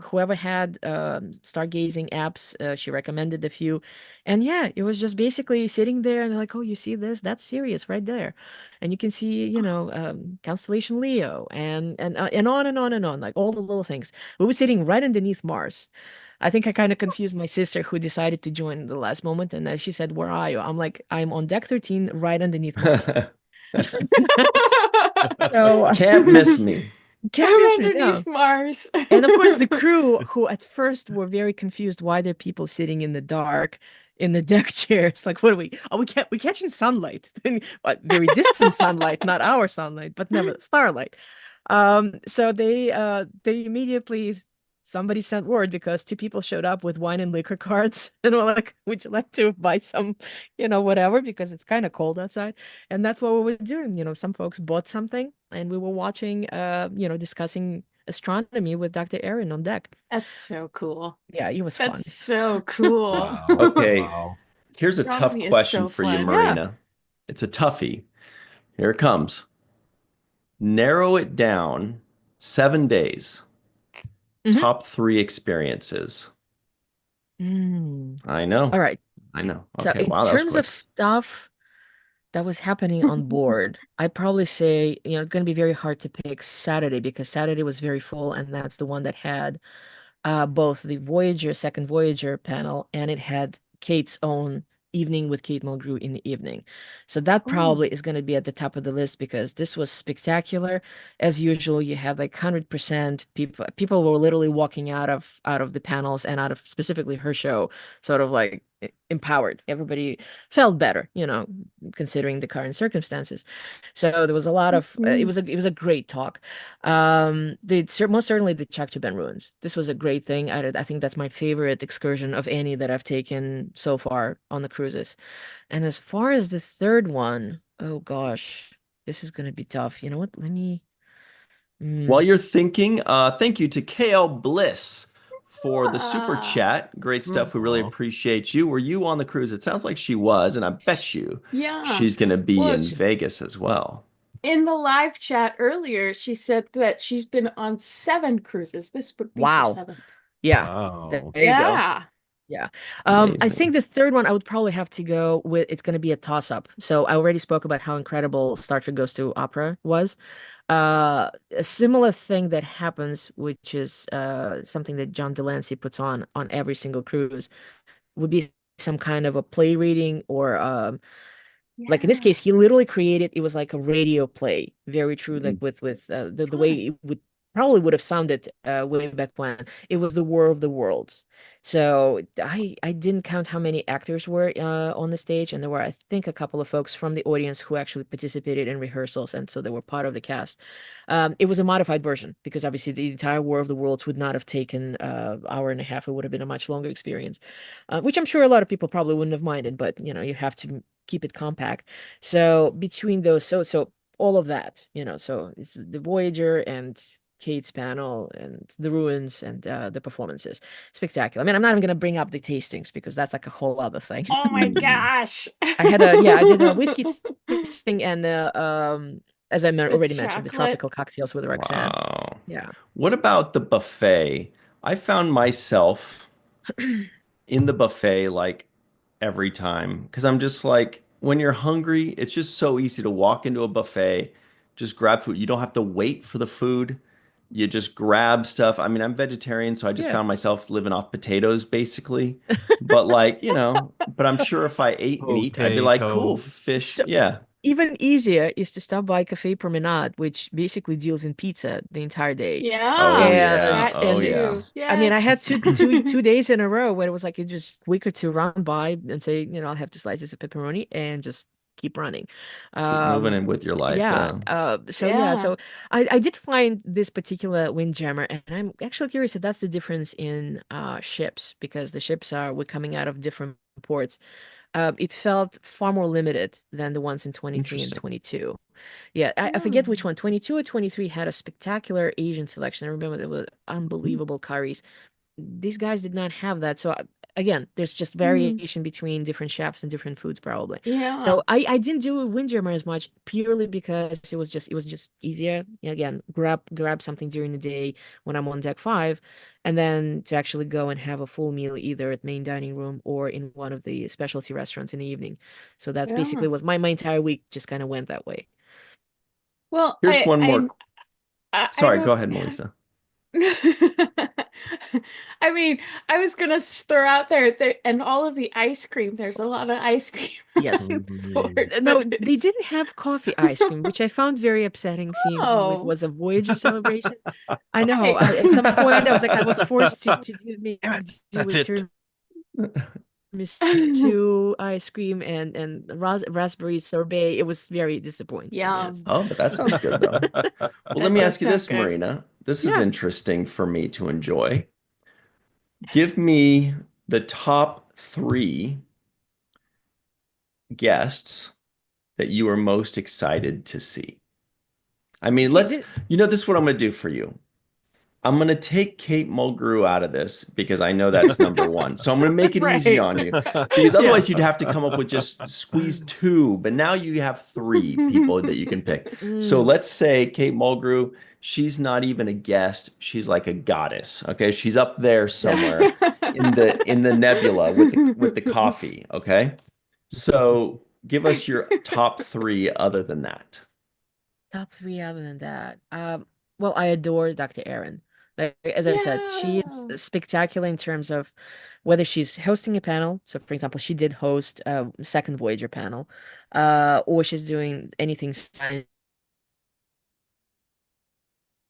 whoever had stargazing apps, she recommended a few, and yeah, it was just basically sitting there, and they're like, "Oh, you see this? That's Sirius right there," and you can see, constellation Leo, and on and on and on, like all the little things. We were sitting right underneath Mars. I think I kind of confused my sister who decided to join at the last moment. And she said, "Where are you?" I'm like, "I'm on deck 13, right underneath Mars." So Can't miss me. can't I'm miss me. underneath No. Mars. And of course, the crew, who at first were very confused why there are people sitting in the dark in the deck chairs. Like, what we catching sunlight? What, very distant sunlight, not our sunlight, but never starlight. So they immediately somebody sent word because two people showed up with wine and liquor cards and were like, "Would you like to buy some, whatever?" Because it's kind of cold outside. And that's what we were doing. Some folks bought something and we were watching, discussing astronomy with Dr. Aaron on deck. That's so cool. Yeah, it was That's fun. so cool. Wow. Okay. Wow. Here's a tough Astronomy is question so for you, fun. Yeah. Marina. It's a toughie. Here it comes. Narrow it down 7 days. Hmm. Top three experiences. I All know. right. I know. So Okay. in Wow, that was terms of quick. stuff that was happening on board, I'd probably say, it's going to be very hard to pick Saturday because Saturday was very full, and that's the one that had both the Voyager, second Voyager panel, and it had Kate's own evening with Kate Mulgrew in the evening. So that Ooh, probably is going to be at the top of the list because this was spectacular. As usual, you had like 100% people were literally walking out of the panels and out of specifically her show, sort of like empowered. Everybody felt better, considering the current circumstances. So there was a lot of mhm. it was a great talk. Most certainly the Chakchaban ruins. This was a great thing. I think that's my favorite excursion of any that I've taken so far on the cruises. And as far as the third one, oh gosh, this is gonna be tough. You know what? Let me. While Mm, you're thinking, thank you to KL Bliss for the super Ah, chat. Great stuff. We really Oh, appreciate you. Were you on the cruise? It sounds like she was, and I bet you yeah. she's going to be Well, in Vegas as well. in the live chat earlier, she said that she's been on 7 cruises. This would be her wow. seventh. Yeah. There wow. you go. Yeah. Yeah. I think Amazing. the third one I would probably have to go with it's going to be a toss-up. So I already spoke about how incredible Star Trek Goes to Opera was. A similar thing that happens, which is something that John Delancey puts on every single cruise, would be some kind of a play reading or like in this Yeah. case, he literally created it was like a radio play, very true, like Mm. with the way Fun. it would probably would have sounded way back when. It was the War of the Worlds. So I didn't count how many actors were on the stage, and there were, I think, a couple of folks from the audience who actually participated in rehearsals, and so they were part of the cast. It was a modified version because obviously the entire War of the Worlds would not have taken hour and a half. It would have been a much longer experience, which I'm sure a lot of people probably wouldn't have minded, but you have to keep it compact. So between those, so all of that, so it's the Voyager and Kate's panel and the ruins and the performances. Spectacular. I mean, I'm not even gonna bring up the tastings because that's like a whole other thing. Oh my gosh. I did a whiskey tasting and as I The already mentioned, the chocolate. tropical cocktails with Roxanne. Wow. Yeah. What about the buffet? I found myself in the buffet like every time because I'm just like, when you're hungry, it's just so easy to walk into a buffet, just grab food. You don't have to wait for the food. You just grab stuff. I mean, I'm vegetarian, so I just Yeah. found myself living off potatoes basically. But like, but I'm sure if I ate meat, I'd be like, cool, Potatoes. fish. So Yeah. even easier is to stop by Cafe Promenade, which basically deals in pizza the entire day. Oh Yeah, yeah. And that Oh and yeah. too. it's I mean I had Yes. two days in a row where it was like it just quicker to run by and say, I'll have 2 slices of pepperoni and just keep running. Keep moving in with your life. Yeah. Yeah. So Yeah. I did find this particular Windjammer, and I'm actually curious if that's the difference in ships, because the ships were coming out of different ports. It felt far more limited than the ones in 23 and Interesting. 22. Yeah, I forget which Hmm. one. 22 or 23 had a spectacular Asian selection. I remember there were unbelievable curries. These guys did not have that. So again, there's just Hmm. variation between different chefs and different foods probably. Yeah. So I didn't do Windjammer as much purely because it was just easier. Again, grab something during the day when I'm on deck five, and then to actually go and have a full meal either at main dining room or in one of the specialty restaurants in the evening. So that's Yeah. basically was my entire week just kind of went that way. Well, Here's one more. I Sorry, go don't ahead, Melissa. I mean, I was gonna throw out there, and all of the ice cream. There's a lot of ice cream Yes. on board for No, they this. didn't have coffee ice cream, which I found very upsetting, seeing it Oh, was a Voyager celebration. I know. right. At some point, I was like, I was forced to do That's with it. tiramisu ice cream and raspberry sorbet. It was very disappointing. Yes. Yum. Oh, but that sounds good though. Well, let That me does ask you sound this, good. Marina. This is Yeah. interesting for me to enjoy. Give me the top three guests that you are most excited to see. I mean, See, this, this is what I'm going to do for you. I'm going to take Kate Mulgrew out of this because I know that's number one. So I'm going to make it easy Right. on you because yeah. otherwise you'd have to come up with just squeeze two. But now you have three people that you can pick. So Mm, let's say Kate Mulgrew, she's not even a guest. She's like a goddess. Okay. She's up there somewhere in the nebula with the coffee. Okay. So give us your top three other than that. top three other than that. Well, I adore Dr. Erin. Like as I said, she is Yeah. spectacular in terms of whether she's hosting a panel. So, for example, she did host a second Voyager panel, or she's doing anything science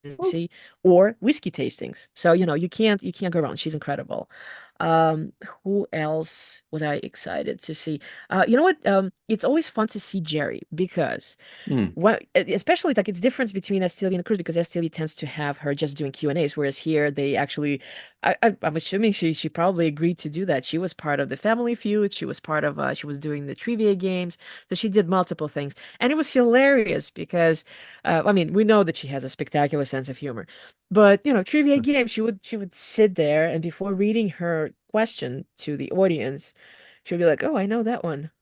Oops. or whiskey tastings. So, you can't go wrong. She's incredible. Who else was I excited to see? You know what? It's always fun to see Jerry because Hmm. especially like it's difference between Estelia and Cruz because Estelia tends to have her just doing Q&As, whereas here they actually, I'm assuming she probably agreed to do that. She was part of the Family Feud. She was part of, she was doing the trivia games. So she did multiple things. And it was hilarious because, I mean, we know that she has a spectacular sense of humor, but, trivia games, she would sit there and before reading her question to the audience, she would be like, oh, I know that one.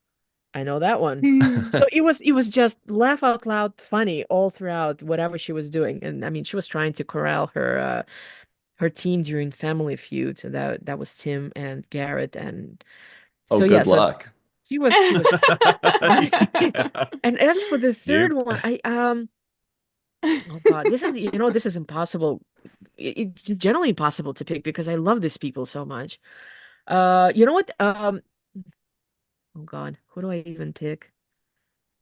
I know that one. Hmm. So it was just laugh out loud funny all throughout whatever she was doing. And I mean, she was trying to corral her team during Family Feud. So that was Tim and Garrett. And Oh, so yeah, good so luck. she was and as for the third You. one, oh God, this is impossible. It's just generally impossible to pick because I love these people so much. You know what? Oh God, who do I even pick?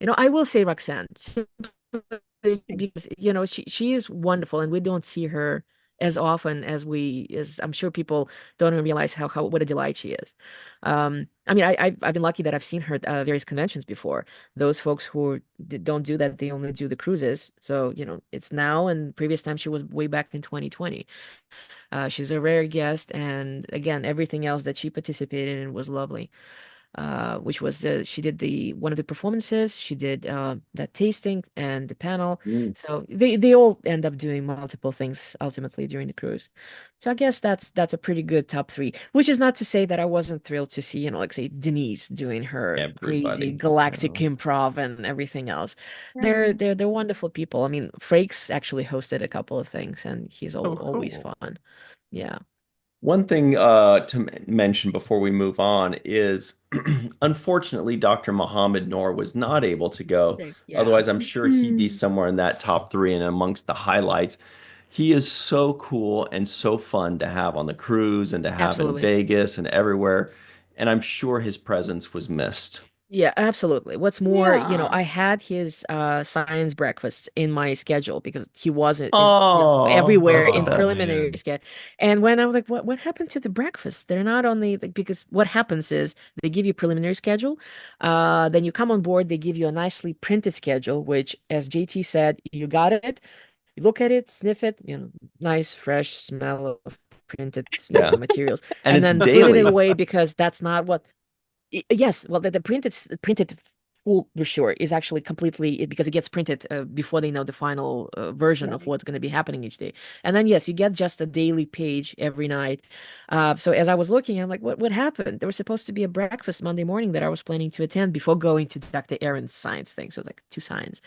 I will say Roxanne. because she is wonderful, and we don't see her as often as I'm sure people don't even realize how what a delight she is. I mean, I've been lucky that I've seen her at various conventions before. Those folks who don't do that, they only do the cruises. So it's now, and previous time she was way back in 2020. She's a rare guest, and again, everything else that she participated in was lovely. Which was she did the one of the performances, she did that tasting and the panel. Mm. So they all end up doing multiple things ultimately during the cruise. So I guess that's a pretty good top three. Which is not to say that I wasn't thrilled to see, like say Denise doing her crazy Everybody. galactic Yeah. improv and everything else. They're Right. they're they're wonderful people. I mean, Frakes actually hosted a couple of things, and he's Oh, always cool. fun. Yeah. One thing to mention before we move on is, unfortunately, Dr. Mohammed Noor was not able to go. Sick. Yeah. Otherwise, I'm sure he'd be Mm. somewhere in that top three and amongst the highlights. He is so cool and so fun to have on the cruise and to have in Absolutely. Vegas and everywhere. And I'm sure his presence was missed. Yeah, absolutely. What's more, Yeah. I had his science breakfast in my schedule because he wasn't Oh, everywhere that's the in Oh best. preliminary man. schedule. And when I was like, what happened to the breakfast? They're not on the because what happens is they give you preliminary schedule, then you come on board, they give you a nicely printed schedule, which as JT said, you got it, you look at it, sniff it, nice fresh smell of printed, Yeah. materials, And and it's then put it daily. away because that's not what yes, well, the printed full brochure is actually completely because it gets printed before they know the final version of Right. what's going to be happening each day. And then yes, you get just a daily page every night. So as I was looking, I'm like, what happened? There was supposed to be a breakfast Monday morning that I was planning to attend before going to Dr. Aaron's science thing. So it's like two signs.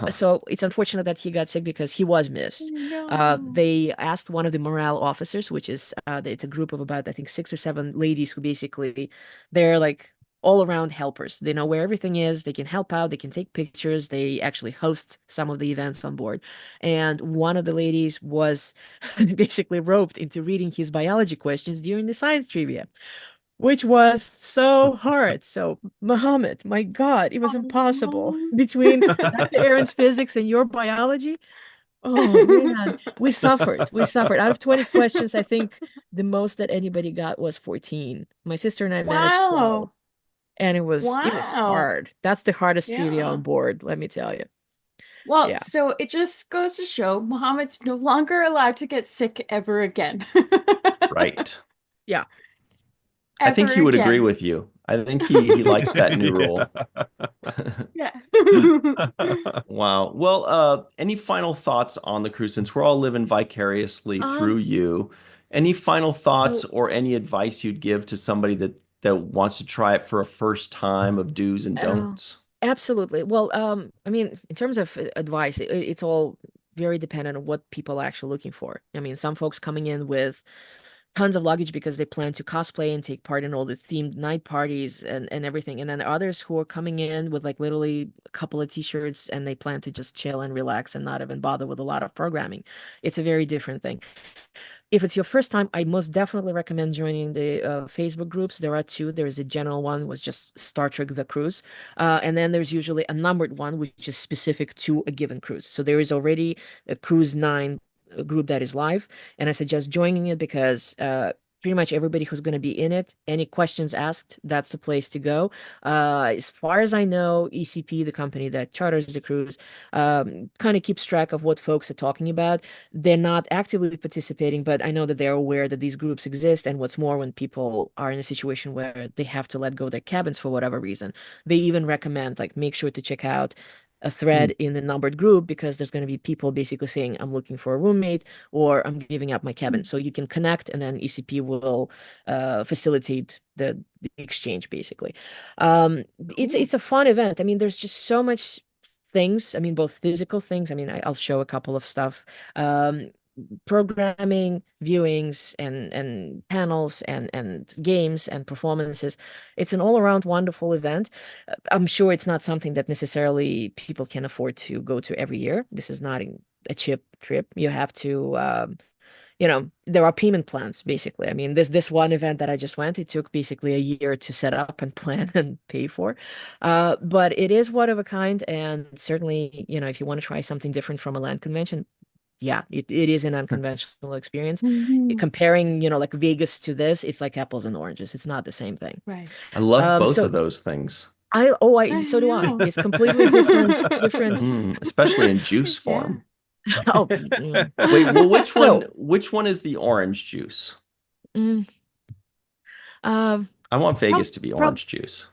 So it's unfortunate that he got sick because he was missed. No. They asked one of the morale officers, which is it's a group of about I think 6 or 7 ladies who basically they're like all around helpers. They know where everything is. They can help out. They can take pictures. They actually host some of the events on board. And one of the ladies was basically roped into reading his biology questions during the science trivia, which was so hard. So, Muhammad, my God, it was impossible Oh. between Dr. Aaron's physics and your biology. Oh man, we suffered. We suffered. Out of 20 questions, I think the most that anybody got was 14. My sister and I managed 12, Wow. and it was Wow. hard. That's the hardest trivia Yeah. on board, let me tell you. Well, Yeah. so it just goes to show Muhammad's no longer allowed to get sick ever again. Right. Yeah. I think Ever he would agree again. with you. I think he likes that new Yeah. rule. Yeah. Wow. Well, any final thoughts on the cruise since we're all living vicariously through Um, you? Any final thoughts so or any advice you'd give to somebody that wants to try it for a first time of do's and Uh, don'ts? absolutely. Well, I mean, in terms of advice, it's all very dependent on what people are actually looking for. I mean, some folks coming in with tons of luggage because they plan to cosplay and take part in all the themed night parties and everything. And then others who are coming in with like literally a couple of t-shirts and they plan to just chill and relax and not even bother with a lot of programming. It's a very different thing. If it's your first time, I most definitely recommend joining the Facebook groups. There are two. There is a general one, was just Star Trek The Cruise. And then there's usually a numbered one, which is specific to a given cruise. So there is already a Cruise 9 group that is live. And I suggest joining it because pretty much everybody who's going to be in it, any questions asked, that's the place to go. As far as I know, ECP, the company that charters the cruise, kind of keeps track of what folks are talking about. They're not actively participating, but I know that they're aware that these groups exist. And what's more, when people are in a situation where they have to let go their cabins for whatever reason, they even recommend like make sure to check out a Hmm. thread in the numbered group because there's going to be people basically saying, I'm looking for a roommate or I'm giving up my cabin. So you can connect and then ECP will facilitate the exchange basically. It's Cool. it's a fun event. I mean, there's just so much things. I mean, both physical things. I mean, I'll show a couple of stuff. Um, Programming, viewings, and panels, and games and performances. It's an all-around wonderful event. I'm sure it's not something that necessarily people can afford to go to every year. This is not a cheap trip. You have to there are payment plans basically. I mean, this one event that I just went, it took basically a year to set up and plan and pay for. But it is one of a kind, and certainly, if you want to try something different from a land convention, yeah, it is an unconventional experience. Mhm. Comparing, like Vegas to this, it's like apples and oranges. It's not the same thing. Right. I love both So of those things. I so do I. know. It's completely different. Especially in juice Yeah. form. Oh, mm. Wait, well, which one So, which one is the orange juice? mm, um, I want prob Vegas to be prob orange juice.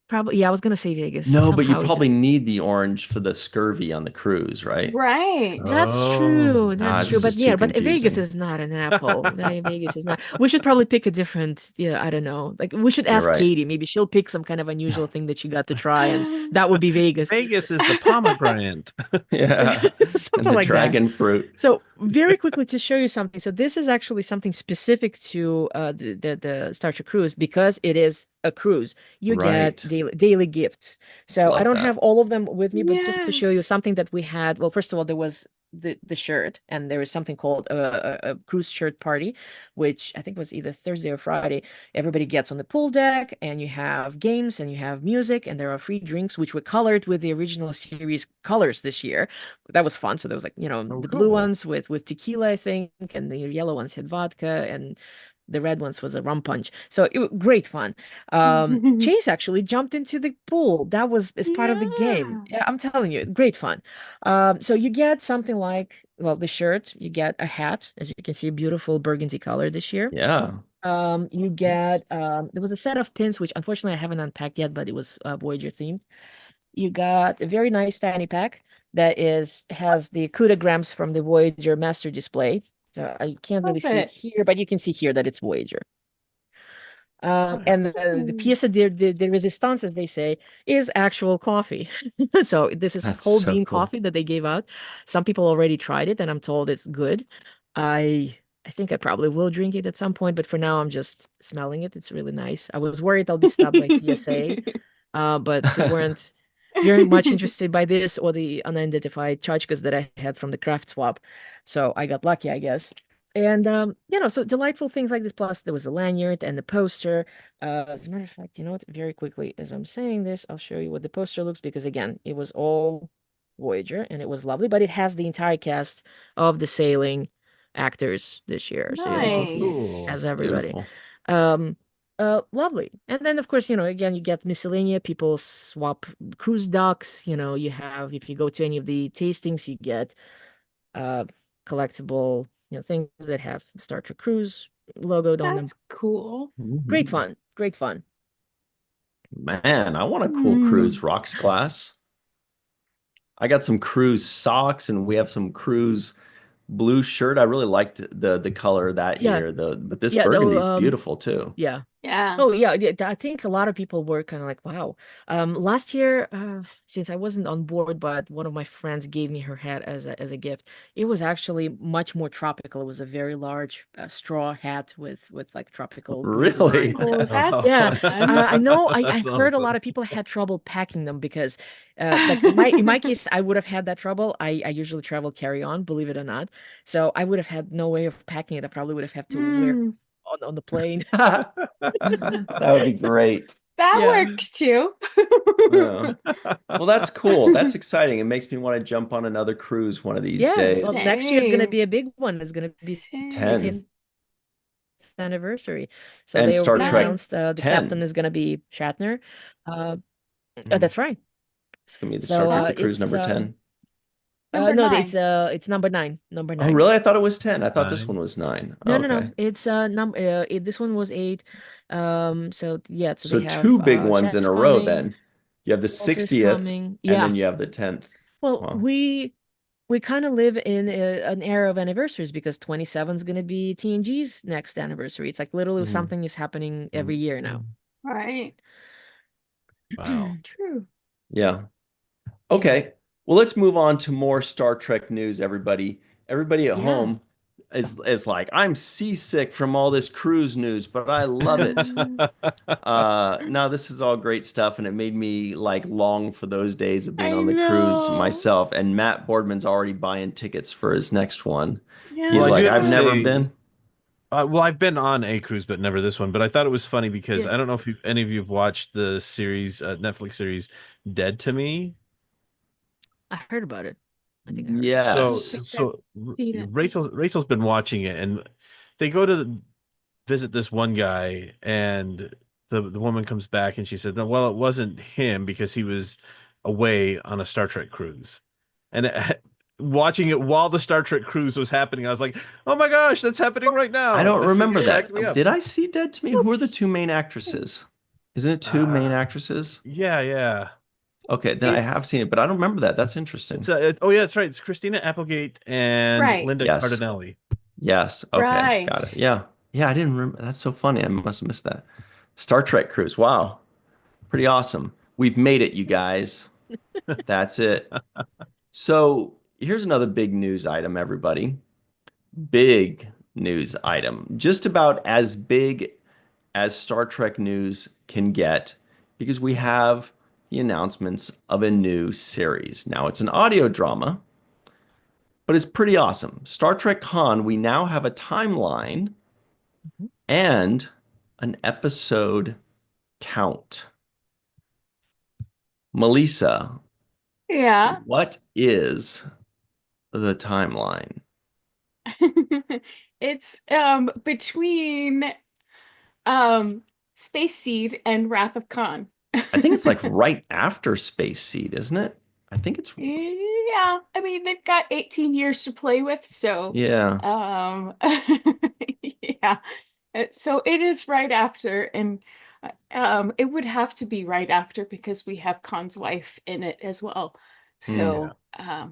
probably, yeah, I was gonna say Vegas. No, but you Somehow it probably just need the orange for the scurvy on the cruise, right? Right. That's Oh, true. That's Ah, true. this But is too yeah, but Vegas confusing. is not an apple. Vegas is not. We should probably pick a different, yeah, I don't know. Like we should You're ask right. Katie. Maybe she'll pick some kind of unusual thing that she got to try, and that would be Vegas. Vegas is the pomegranate. Yeah. And Something the like that. dragon fruit. So very quickly to show you something. So this is actually something specific to the Star Trek cruise because it is a cruise. You get Right. daily gifts. So I Love don't have that. all of them with me, but just to show you Yes. something that we had. Well, first of all, there was the shirt, and there was something called a cruise shirt party, which I think was either Thursday or Friday. Everybody gets on the pool deck, and you have games, and you have music, and there are free drinks, which were colored with the original series colors this year. That was fun. So there was like, Oh, the blue cool. ones with tequila, I think, and the yellow ones had vodka, and the red ones was a rum punch. So great fun. Chase actually jumped into the pool. That was as part of the game. Yeah. Yeah, I'm telling you, great fun. So you get something like, well, the shirt, you get a hat, as you can see, beautiful burgundy color this year. Yeah. You Nice. get there was a set of pins, which unfortunately I haven't unpacked yet, but it was Voyager themed. You got a very nice fanny pack that has the cudograms from the Voyager master display. So I can't really Love see it it. here, but you can see here that it's Voyager. And Nice. the Ooh. pièce de résistance, as they say, is actual coffee. So this is That's whole so bean cool. coffee that they gave out. Some people already tried it, and I'm told it's good. I I think I probably will drink it at some point, but for now I'm just smelling it. It's really nice. I was worried I'll be stopped by TSA, but they weren't very much interested by this or the unidentified tchotchkes that I had from the craft swap. So I got lucky, I guess. And so delightful things like this. Plus, there was a lanyard and the poster. As a matter of fact, very quickly as I'm saying this, I'll show you what the poster looks because again, it was all Voyager and it was lovely, but it has the entire cast of the sailing actors this year. So as you can Oh, see, it cool. has Nice. everybody. Beautiful. Um, Lovely. And then of course, again, you get miscellanea. People swap cruise docks. You have if you go to any of the tastings, you get uh collectible, things that have Star Trek Cruise logoed on them. That's cool. Great Mhm. fun. Great fun. Man, I want a cool Mm. cruise rocks glass. I got some cruise socks and we have some cruise blue shirt. I really liked the color that Yeah, year. But this yeah, burgundy though, is beautiful too. yeah. Yeah. Oh yeah, yeah. I think a lot of people were kind of like, wow. Last year, since I wasn't on board, but one of my friends gave me her hat as a gift. It was actually much more tropical. It was a very large straw hat with like tropical blue design Really? on it. Oh, that's Yeah, fun. I know. I That's heard a lot awesome. of people had trouble packing them because, like in my case, I would have had that trouble. I usually travel carry on, believe it or not. So I would have had no way of packing it. I probably would have had to wear Mm. on the plane. That would be great. That Yeah. works too. Yeah. Well, that's cool. That's exciting. It makes me want to jump on another cruise one of these Yeah, well, days. next year is going to Same. be a big one. It's going to be Same. 10 60th anniversary. So and they Star already Trek Nice. announced the captain 10. is going to be Shatner. Uh, Mm. that's right. It's gonna be the Star So Trek the cruise it's number 10. Number no, nine. it's number nine. Number Oh, nine. really? I thought it was 10. I thought this one Fine. was 9. No, Oh, no, no. okay. It's this one was 8. So yeah, so they So have two big ones in Shatner's a row coming, then. You have the Walter's 60th coming. and Yeah. then you have the 10th. Well, Wow. we kind of live in an era of anniversaries because 27 is going to be TNG's next anniversary. It's like literally Mhm. something is happening every year now. Right. Wow. True. Yeah. Yeah. Okay. Well, let's move on to more Star Trek news, everybody. Everybody at Yeah. home, is like, I'm seasick from all this cruise news, but I love it. Mm, No, this is all great stuff, and it made me like long for those days of being I on the cruise know. myself. And Matt Boardman's already buying tickets for his next one. Well, He's I Yeah. do like, have to I've never say, been. well, I've been on a cruise, but never this one. But I thought it was funny because Yeah. I don't know if any of you have watched the series, Netflix series, Dead to Me. I heard about it. I think I heard about it. I don't So, Yes. think I've seen it. Rachel's been watching it, and they go to visit this one guy, and the woman comes back and she said, "No, well, it wasn't him because he was away on a Star Trek cruise." And watching it while the Star Trek cruise was happening, I was like, "Oh my gosh, that's happening right I now!" don't remember It cracked me that. up. Did I see Dead to Me? Who are the two That's main actresses? Isn't it two main Uh, actresses? yeah, yeah. Okay, then I have seen is it, but I don't remember that. That's interesting. Oh yeah, that's right. It's Christina Applegate and right. Linda Yes. Cardinelli. Yes. Okay. Got it. Right. Yeah. Yeah, I didn't remember. That's so funny. I must have missed that. Star Trek cruise. Wow. Pretty awesome. We've made it, you guys. That's it. So here's another big news item, everybody. Big news item. Just about as big as Star Trek news can get because we have the announcements of a new series. Now, it's an audio drama, but it's pretty awesome. Star Trek Con, we now have a timeline Mhm. and an episode count. Melissa, Yeah. what is the timeline? It's between um Space Seed and Wrath of Khan. I think it's like right after Space Seed, isn't it? I think it's, Yeah, I mean they've got 18 years to play with, so yeah. um yeah. So it is right after, and it would have to be right after because we have Khan's wife in it as well. Hmm. Yeah. So yeah.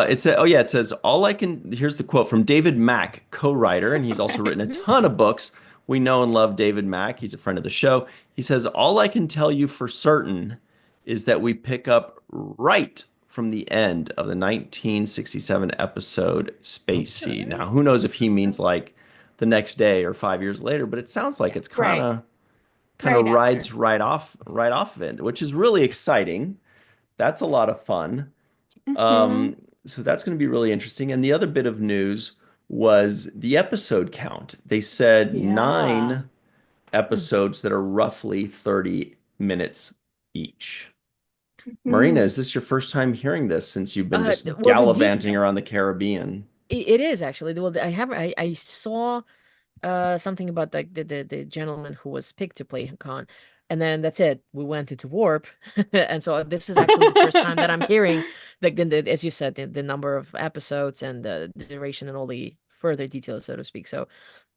It said, oh yeah, it says all I can. Here's the quote from David Mack, co-writer, and he's also written a Mhm. ton of books. We know and love David Mack. He's a friend of the show. He says, all I can tell you for certain is that we pick up right from the end of the 1967 episode Space Seed. Okay. Now, who knows if he means like the next day or 5 years later, but it sounds like Yeah. it's kind Right. of Right rides after. right off of it, which is really exciting. That's a lot of fun. Hmm. Um, so that's going to be really interesting. And the other bit of news was the episode count. They said Yeah. 9 episodes that are roughly 30 minutes each. Marina, Hmm. is this your first time hearing this since you've been just Well, the gallivanting detail around the Caribbean? it is actually. Well, I have I saw something about like the gentleman who was picked to play Khan, and then that's it. We went into warp, and so this is actually the first time that I'm hearing as you said, the number of episodes and the duration and all the further details, so to speak. So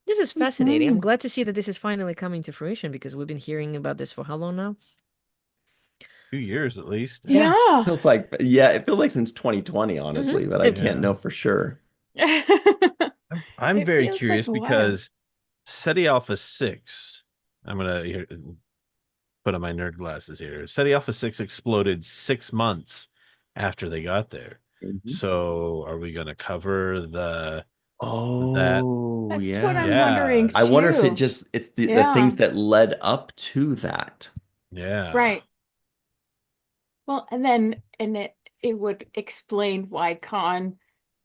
this is fascinating. I'm Hmm. glad to see that this is finally coming to fruition because we've been hearing about this for how long now? 2 years at least. Yeah. Yeah. Feels like, yeah, it feels like since 2020, Hmm. honestly, but I It, can't Yeah. know for sure. I'm It very feels like curious a while. because SETI Alpha 6, I'm gonna put on my nerd glasses here. SETI Alpha 6 exploded 6 months after they got there. Mhm. So are we gonna cover that? Oh, That's what I'm yeah. wondering Yeah. I wonder if too. it's the Yeah. things that led up to that. Yeah. Right. Well, and it would explain why Khan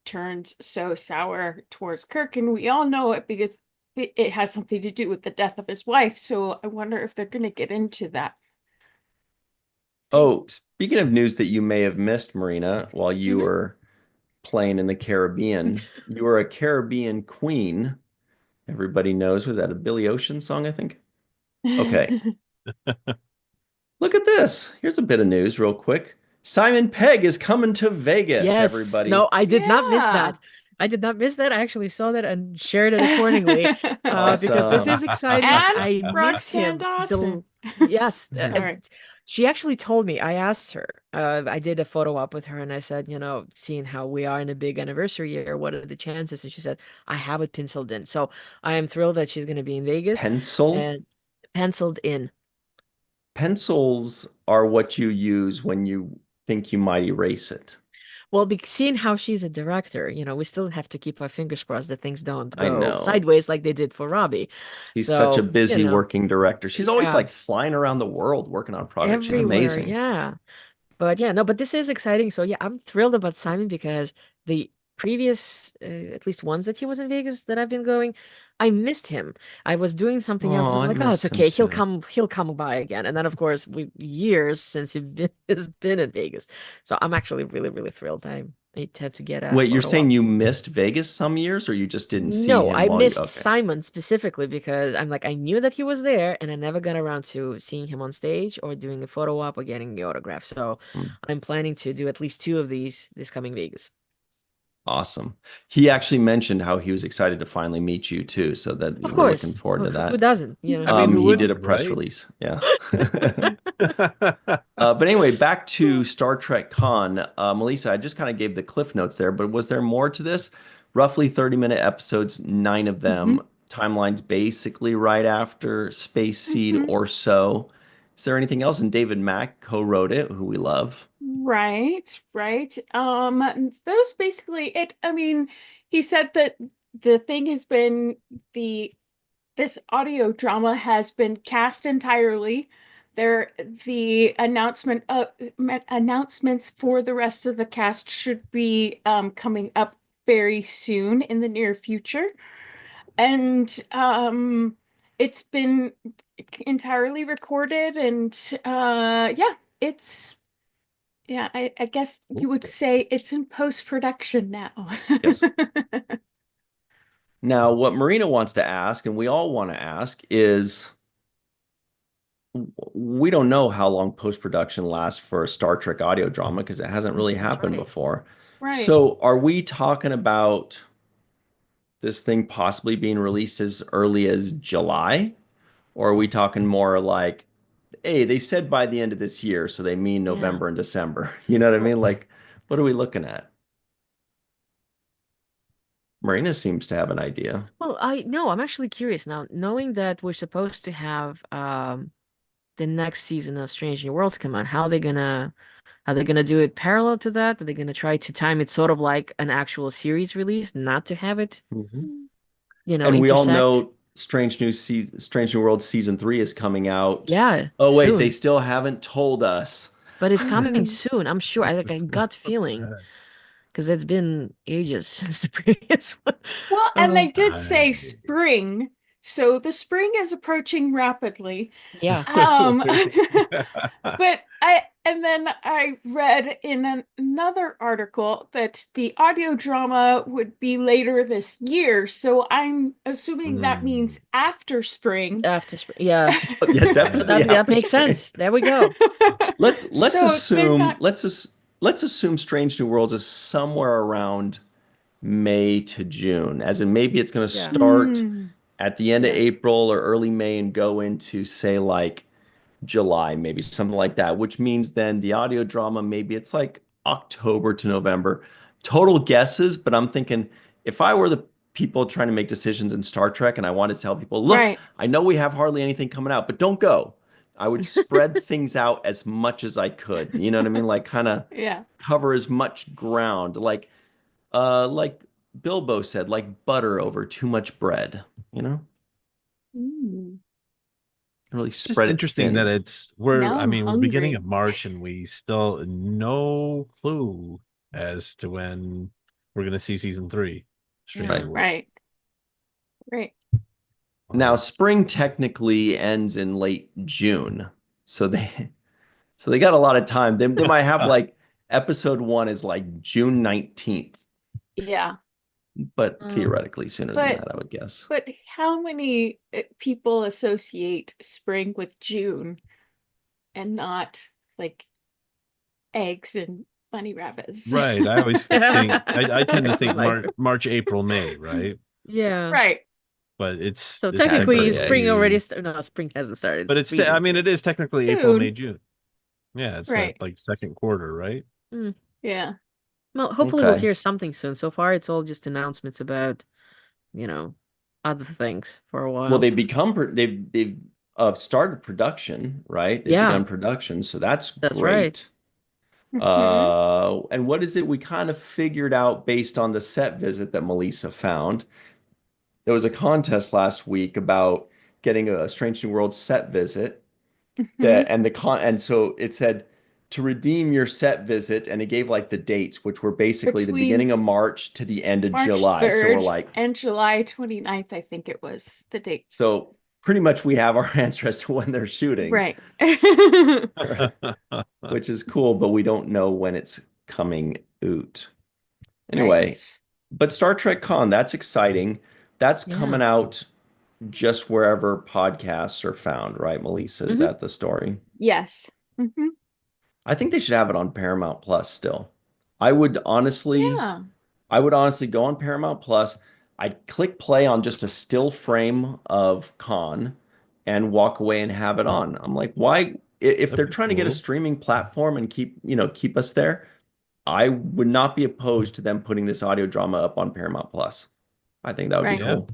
turns so sour towards Kirk, and we all know it because it has something to do with the death of his wife. So I wonder if they're going to get into that too. Oh, speaking of news that you may have missed, Marina, while you Mhm. were playing in the Caribbean, you were a Caribbean queen. Everybody knows. Was that a Billy Ocean song, I think? Okay. Look at this. Here's a bit of news real quick. Simon Pegg is coming to Vegas, Yes. No, everybody. I did not miss Yeah. that. I did not miss that. I actually saw that and shared it accordingly, because this Awesome. is exciting. And I miss Roxanne him. Dawson. Yes, Sorry. she actually told me. I asked her. I did a photo op with her, and I said, seeing how we are in a big anniversary year, what are the chances? And she said, I have it penciled in. So I am thrilled that she's going to be in Vegas Pencil. and penciled in. Pencils are what you use when you think you might erase it. Well, seeing how she's a director, we still have to keep our fingers crossed that things don't I go know. sideways like they did for Robbie. She's such a So, busy working director. She's always yeah, like flying around the world working on projects. She's everywhere. amazing. Yeah. But yeah, no, but this is exciting. So yeah, I'm thrilled about Simon because the previous, at least ones that he was in Vegas that I've been going, I missed him. I was doing something else. Oh, I'm I like, oh, it's miss him okay. He'll too. come by again. And then of course, we years since he's been in Vegas. So I'm actually really, really thrilled. I had to get a Wait, you're photo saying op. you missed Vegas some years, or you just didn't see No, him I while you? missed Okay. Simon specifically because I'm like, I knew that he was there and I never got around to seeing him on stage or doing a photo op or getting the autograph. So Hmm. I'm planning to do at least two of these this coming Vegas. Awesome. He actually mentioned how he was excited to finally meet you too, so that Of we're looking course. forward to Who that. doesn't? I mean, who He did a wouldn't, press right? release. Yeah. But anyway, back to Star Trek Con. Melissa, I just kind of gave the cliff notes there, but was there more to this? Roughly 30-minute episodes, 9 of them. Mhm. Timelines basically right after Space Seed Mhm. or so. Is there anything else? And David Mack co-wrote it, who we love. Right, right. Those basically it. I mean, he said that the thing has been the this audio drama has been cast entirely. The announcements for the rest of the cast should be coming up very soon in the near future. And it's been entirely recorded and yeah, it's yeah, I guess you would say it's in post-production now. Yes. Now, what Marina wants to ask, and we all want to ask, is we don't know how long post-production lasts for a Star Trek audio drama because it hasn't really That's happened right. before. Right. So, are we talking about this thing possibly being released as early as July? Or are we talking more like, hey, they said by the end of this year, so they mean Yeah. November and December? You know what I Well, mean? Like, what are we looking at? Marina seems to have an idea. Well, I'm actually curious now, knowing that we're supposed to have the next season of Strange New Worlds come out, how they gonna do it parallel to that? Are they gonna try to time it sort of like an actual series release, not to have it, Mhm. mm, And we all intersect? know Strange New World season 3 is coming out. Yeah, Oh wait, they soon. still haven't told us. But it's coming soon. I'm sure. I like I gut What's feeling that? because it's been ages since the previous one. well, and Uh, they did say spring, so the spring is approaching rapidly. yeah. Um, but and then I read in another article that the audio drama would be later this year, so I'm assuming that Hmm. means after spring. After spring. Yeah. Yeah, But definitely that after makes spring. sense. There we go. Let's So they're assume not. let's assume Strange New Worlds is somewhere around May to June, as in maybe it's going to Yeah. start Mm, at the end of yeah, April or early May and go into say like July, maybe something like that, which means then the audio drama, maybe it's like October to November. Total guesses, but I'm thinking if I were the people trying to make decisions in Star Trek and I wanted to tell people, look, right. I know we have hardly anything coming out, but don't go. I would spread things out as much as I could. You know what I mean? Like kind of Yeah. cover as much ground. Like Bilbo said, like butter over too much bread, you know? Mm. Really Just spread it interesting that thin. Now I I'm mean, we're beginning hungry. of March and we still no clue as to when we're going to see season 3, Strange Yeah. Right. New Worlds. Right. Right. Now, Wow. spring technically ends in late June. So they got a lot of time. They might have like episode 1 is like June 19th, Yeah. but Um, theoretically sooner than But that, I would guess. but how many people associate spring with June and not like eggs and bunny rabbits? Right. I always think I tend to think like, March, April, May, right? yeah. Right. But So Yeah, technically, birthday spring eggs. already technically, started. No, spring hasn't started. but It's I freezing mean, here. it is technically April, May, Soon. June. Yeah, it's that Right. like second quarter, right? Mm. Yeah. Well, hopefully we'll Okay. hear something soon. So far, it's all just announcements about, you know, other things for a Well, while. they've started production, right? They've Yeah, begun production, so that's that's right. great. Mhm. And what is it we kind of figured out based on the set visit that Melissa found? There was a contest last week about getting a Strange New World set visit Mhm. that and so it said to redeem your set visit, and it gave like the dates, which were basically the Between beginning of March to the end of March July. So we're 3rd like, and July 29th, I think it was the date. so pretty much we have our answer as to when they're shooting, Right. which is cool, but we don't know when it's coming out. Anyway, Right. but Star Trek Con, that's exciting. That's Yeah. coming out just wherever podcasts are found, right, Melissa? Is Mhm. that the story? Yes. Hmm. I think they should have it on Paramount Plus still. I would honestly, Yeah. I would honestly go on Paramount Plus. I'd click play on just a still frame of Khan and walk away and have it on. I'm like, why? If they're That'd be trying to get a cool. streaming platform and keep us there, I would not be opposed to them putting this audio drama up on Paramount Plus. I think that would be Right. Yeah. cool.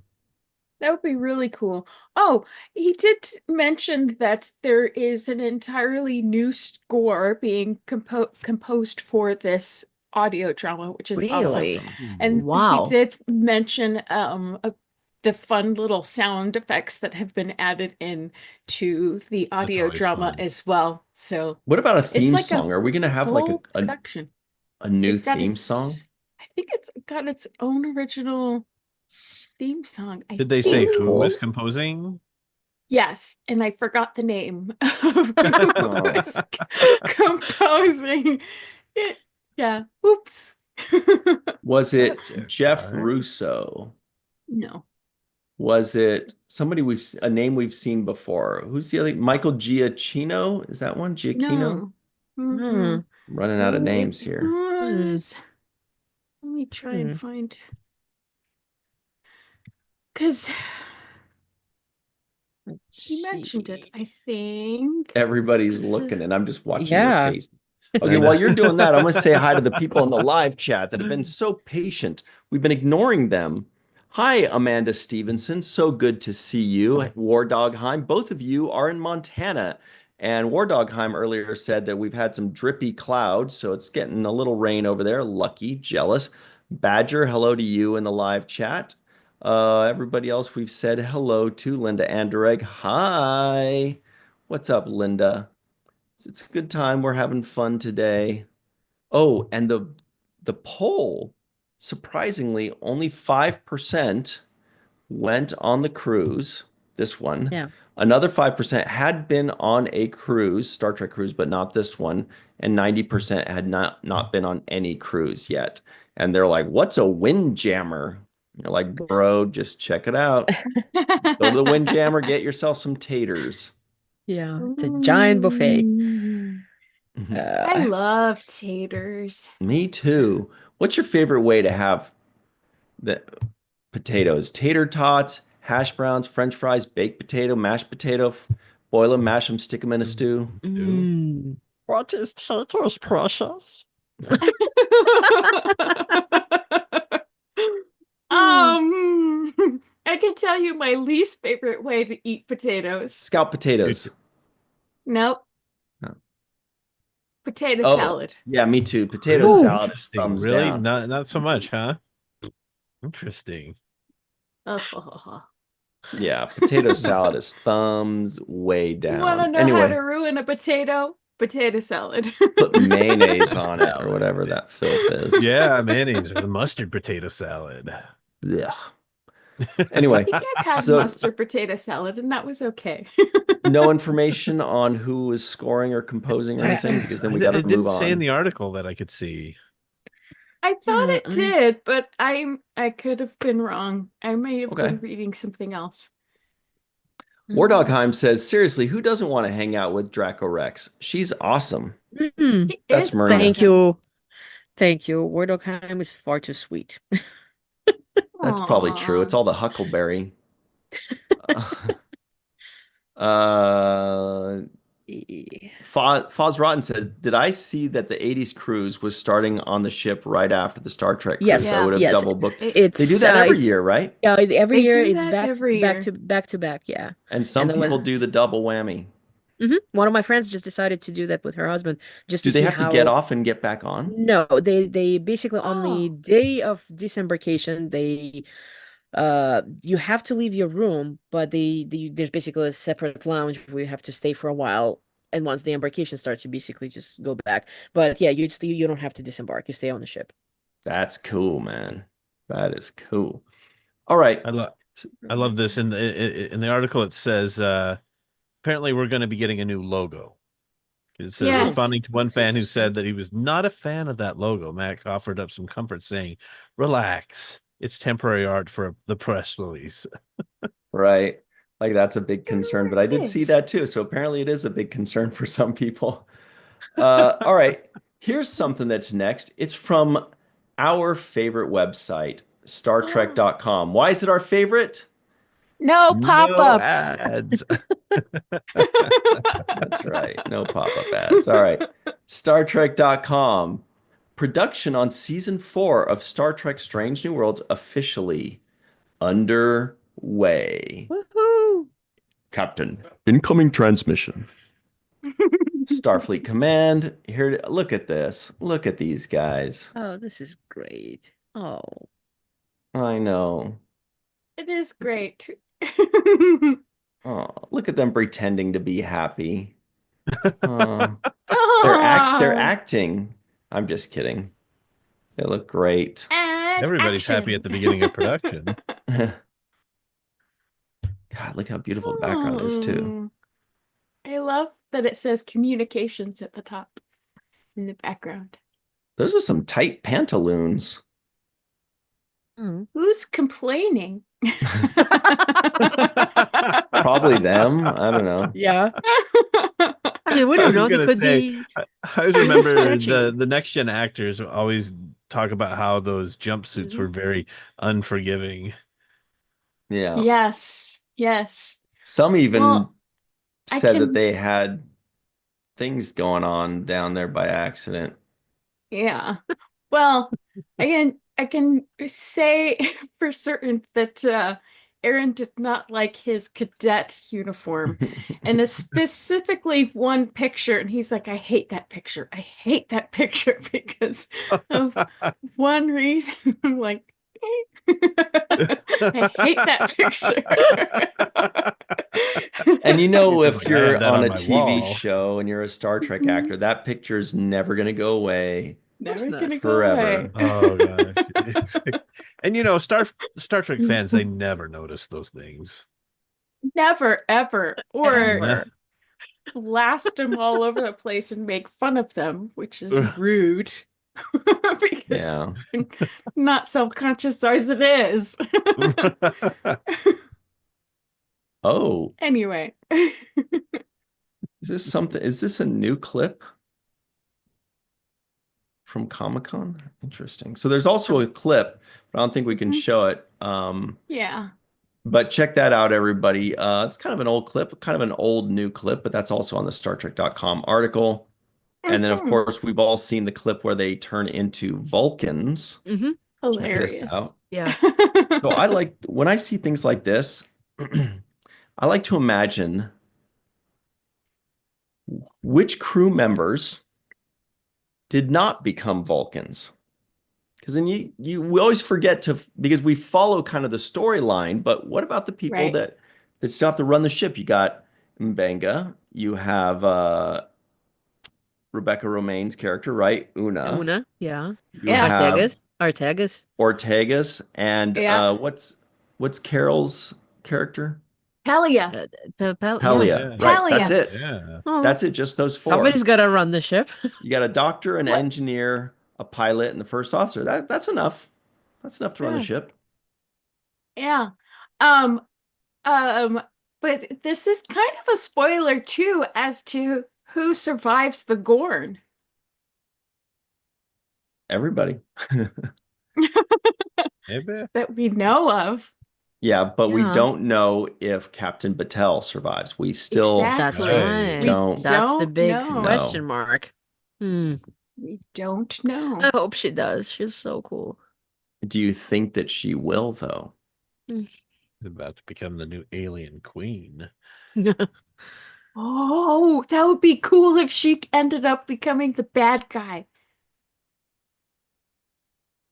That would be really cool. Oh, he did mention that there is an entirely new score being composed for this audio drama, which is awesome. Really? Awesome. And he Wow. did mention the fun little sound effects that have been added in to the That's audio always drama fun. as well. So What about a it's theme like a song? Are we going to have like full production. a new It's got theme its, song? I think it's got its own original theme song. I Did they say That's think. who is cool. composing? Yes, and I forgot the name of who Oh. was composing it. Yeah. Oops. Was That's it Jeff alright. Russo? No. Was it somebody a name we've seen before? Who's the other? Michael Giacchino? Is that one? Giacchino? No. Mm-mm. Hmm. I'm running out of Oh, it names here. Hmm. was. Let me try and Hmm. find. Because Let's he mentioned it, see. I think. Everybody's looking, and I'm just watching your Yeah. face. Okay, I while know. you're doing that, I'm going to say hi to the people in the live chat that have been so patient. We've been ignoring them. Hi, Amanda Stevenson. So good to see you. War Dogheim. Both of you are in Montana. And War Dogheim earlier said that we've had some drippy clouds, so it's getting a little rain over there. Lucky, jealous. Badger, hello to you in the live chat. Everybody else we've said hello to. Linda Anderegg. Hi. What's up, Linda? It's a good time. We're having fun today. Oh, and the poll, surprisingly, only 5% went on the cruise, this one. Yeah. Another 5% had been on a cruise, Star Trek cruise, but not this one, and 90% had not been on any cruise yet. And they're like, "What's a windjammer?" You're like, "Bro, just check it out. Go to the windjammer, get yourself some taters." Yeah. It's a giant buffet. Ooh. I I love taters. Me too. What's your favorite way to have the potatoes? Tater tots, hash browns, French fries, baked potato, mashed potato, boil them, mash them, stick them in a stew. Stew. Mm. What is taters, precious? Um, I can tell you my least favorite way to eat potatoes. Scalp potatoes. Nope, No. potato Oh, salad. yeah, me too. Potato Really Ooh. salad, interesting. thumbs Really? down. Not so much, huh? Interesting. Oh. Yeah, potato salad is thumbs way You want to down. know how to Anyway, ruin a potato? Potato salad. put mayonnaise on it or Salad. whatever that filth is. Yeah, mayonnaise or the mustard potato salad. Ugh. I Anyway, think I've had so mustard potato salad, and that was okay. no information on who is scoring or composing or anything, because then we got to It move didn't say in on. the article that I could see. I thought Yeah, it did, but I could have been wrong. I may have Okay. been reading something else. War Dogheim says, seriously, who doesn't want to hang out with Draco Rex? She's awesome. Mm. He That's is Marina. Thank awesome. you. Thank you. Wordokheim is far too sweet. That's probably true. It's Aw. all the Huckleberry. uh, Foz Rotten says, did I see that the 80s cruise was starting on the ship right after the Star Trek cruise? Yes, So I Yeah. would have yes. double booked. It, They do It's that every it's year, right? yeah, every They year do it's that every year. back to back, yeah. And some then people when do the double whammy. One of my friends just decided to do that with her husband just Do to they see have to get how. off and get back on? No, they basically on the Oh. day of disembarkation, you have to leave your room, but there's basically a separate lounge where you have to stay for a while. And once the embarkation starts, you basically just go back. But yeah, you don't have to disembark. You stay on the ship. That's cool, man. That is cool. All right. I love this. In the article, it says apparently we're going to be getting a new logo. It says, Yes. responding to one That's fan who interesting. said that he was not a fan of that logo, Mac offered up some comfort, saying, "Relax, it's temporary art for the press release." Right. Like that's a big concern, but I It did see is. that too. So apparently it is a big concern for some people. All right. Here's something that's next. It's from our favorite website, StarTrek.com. Why is it our favorite? No No pop-ups. ads. That's right. No pop-up ads. All right. StarTrek.com. Production on season 4 of Star Trek Strange New Worlds officially underway. Woohoo! Captain, incoming transmission. Starfleet Command. Here, look at this. Look at these guys. Oh, this is great. Oh. I know. It is great. Oh, look at them pretending to be happy. Oh, they're Oh, acting. I'm just kidding. They look great. and Everybody's happy at action. the beginning of production. God, look how beautiful the background is too. Oh, I love that it says communications at the top in the background. Those are some tight pantaloons. Mm. Who's complaining? Probably them. I don't know. Yeah. I mean, we I don't was know. They gonna could say, be I always remember stretching. the next gen actors always talk about how those jumpsuits were very unforgiving. Yeah. Yes, yes. Some even Well, I said that can, they had things going on down there by accident. yeah. Well, I can say for certain that Aaron did not like his cadet uniform. And specifically one picture, and he's like, I hate that picture. I hate that picture because of one reason. I'm like, I hate that picture. And you He's know, just if like, I have you're that on on a my TV wall. show and you're a Star Trek actor, that picture's never going to go away Of course Never not. gonna go away. forever. Oh gosh. And Star Trek fans, they never notice those things. Never, ever. Or Nah. Ever. blast them all over the place and make fun of them, which is rude because Yeah. they're not self-conscious as it is. Oh, Anyway, is this something? Is this a new clip from Comic-Con? Interesting. So there's also a clip, but I don't think we can show it. yeah. But check that out, everybody. It's kind of an old clip, kind of an old new clip, but that's also on the StarTrek.com article. And then, of Mhm. course, we've all seen the clip where they turn into Vulcans. Mm-hmm. Check this Hilarious. out. Yeah. So I like when I see things like this, I like to imagine which crew members did not become Vulcans. Because then we always forget to because we follow kind of the storyline, but what about the people Right. that still have to run the ship? You got Mbenga, you have Rebecca Romaine's character, right? Una. Una. Yeah. You Yeah. have Artegas. Ortegas and Yeah. what's Carol's character? Pelia. Yeah. Pelia. Yeah. Right. That's Pelia. it. Yeah. Oh, That's it. Just those somebody's four. got to run the ship. You got a doctor, an What? engineer, a pilot, and the first officer. That's enough. That's enough to run the Yeah. ship. Yeah. Um, um, but this is kind of a spoiler too as to who survives the Gorn. Everybody. Maybe. That we know of. Yeah, but we Yeah. don't know if Captain Battelle survives. We still That's Exactly. Right. right. We don't That's the don't big know. question know. mark. Hmm. We don't know. I hope she does. She's so cool. Do you think that she will, though? He's about to become the new alien queen. Oh, that would be cool if she ended up becoming the bad guy.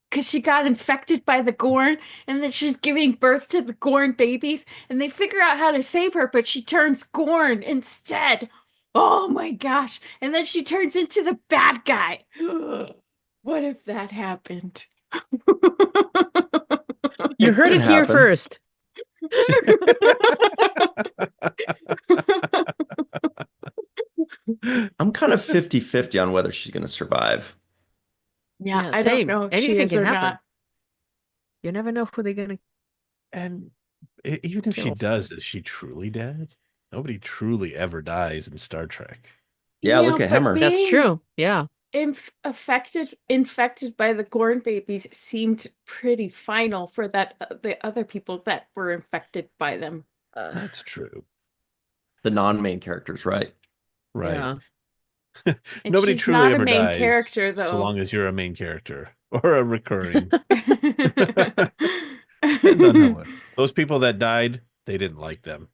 Because she got infected by the Gorn, and then she's giving birth to the Gorn babies, and they figure out how to save her, but she turns Gorn instead. Oh my gosh. And then she turns into the bad guy. What if that happened? You It heard could it here happen. first. I'm kind of 50-50 on whether she's going to survive. Yeah, Yeah, I don't same. know if she Anything is can or happen. not. You never know who they're gonna And even if she kill. does, is she truly dead? Nobody truly ever dies in Star Trek. Yeah, look at but Hemmer. That's being true. Yeah. infected by the Gorn babies seemed pretty final for the other people that were infected by them. That's true. The non-main characters, right? Right. Yeah. And Nobody she's truly not a ever main dies character, so though. long as you're a main character or a recurring. Depends on how those people that died, they didn't like them.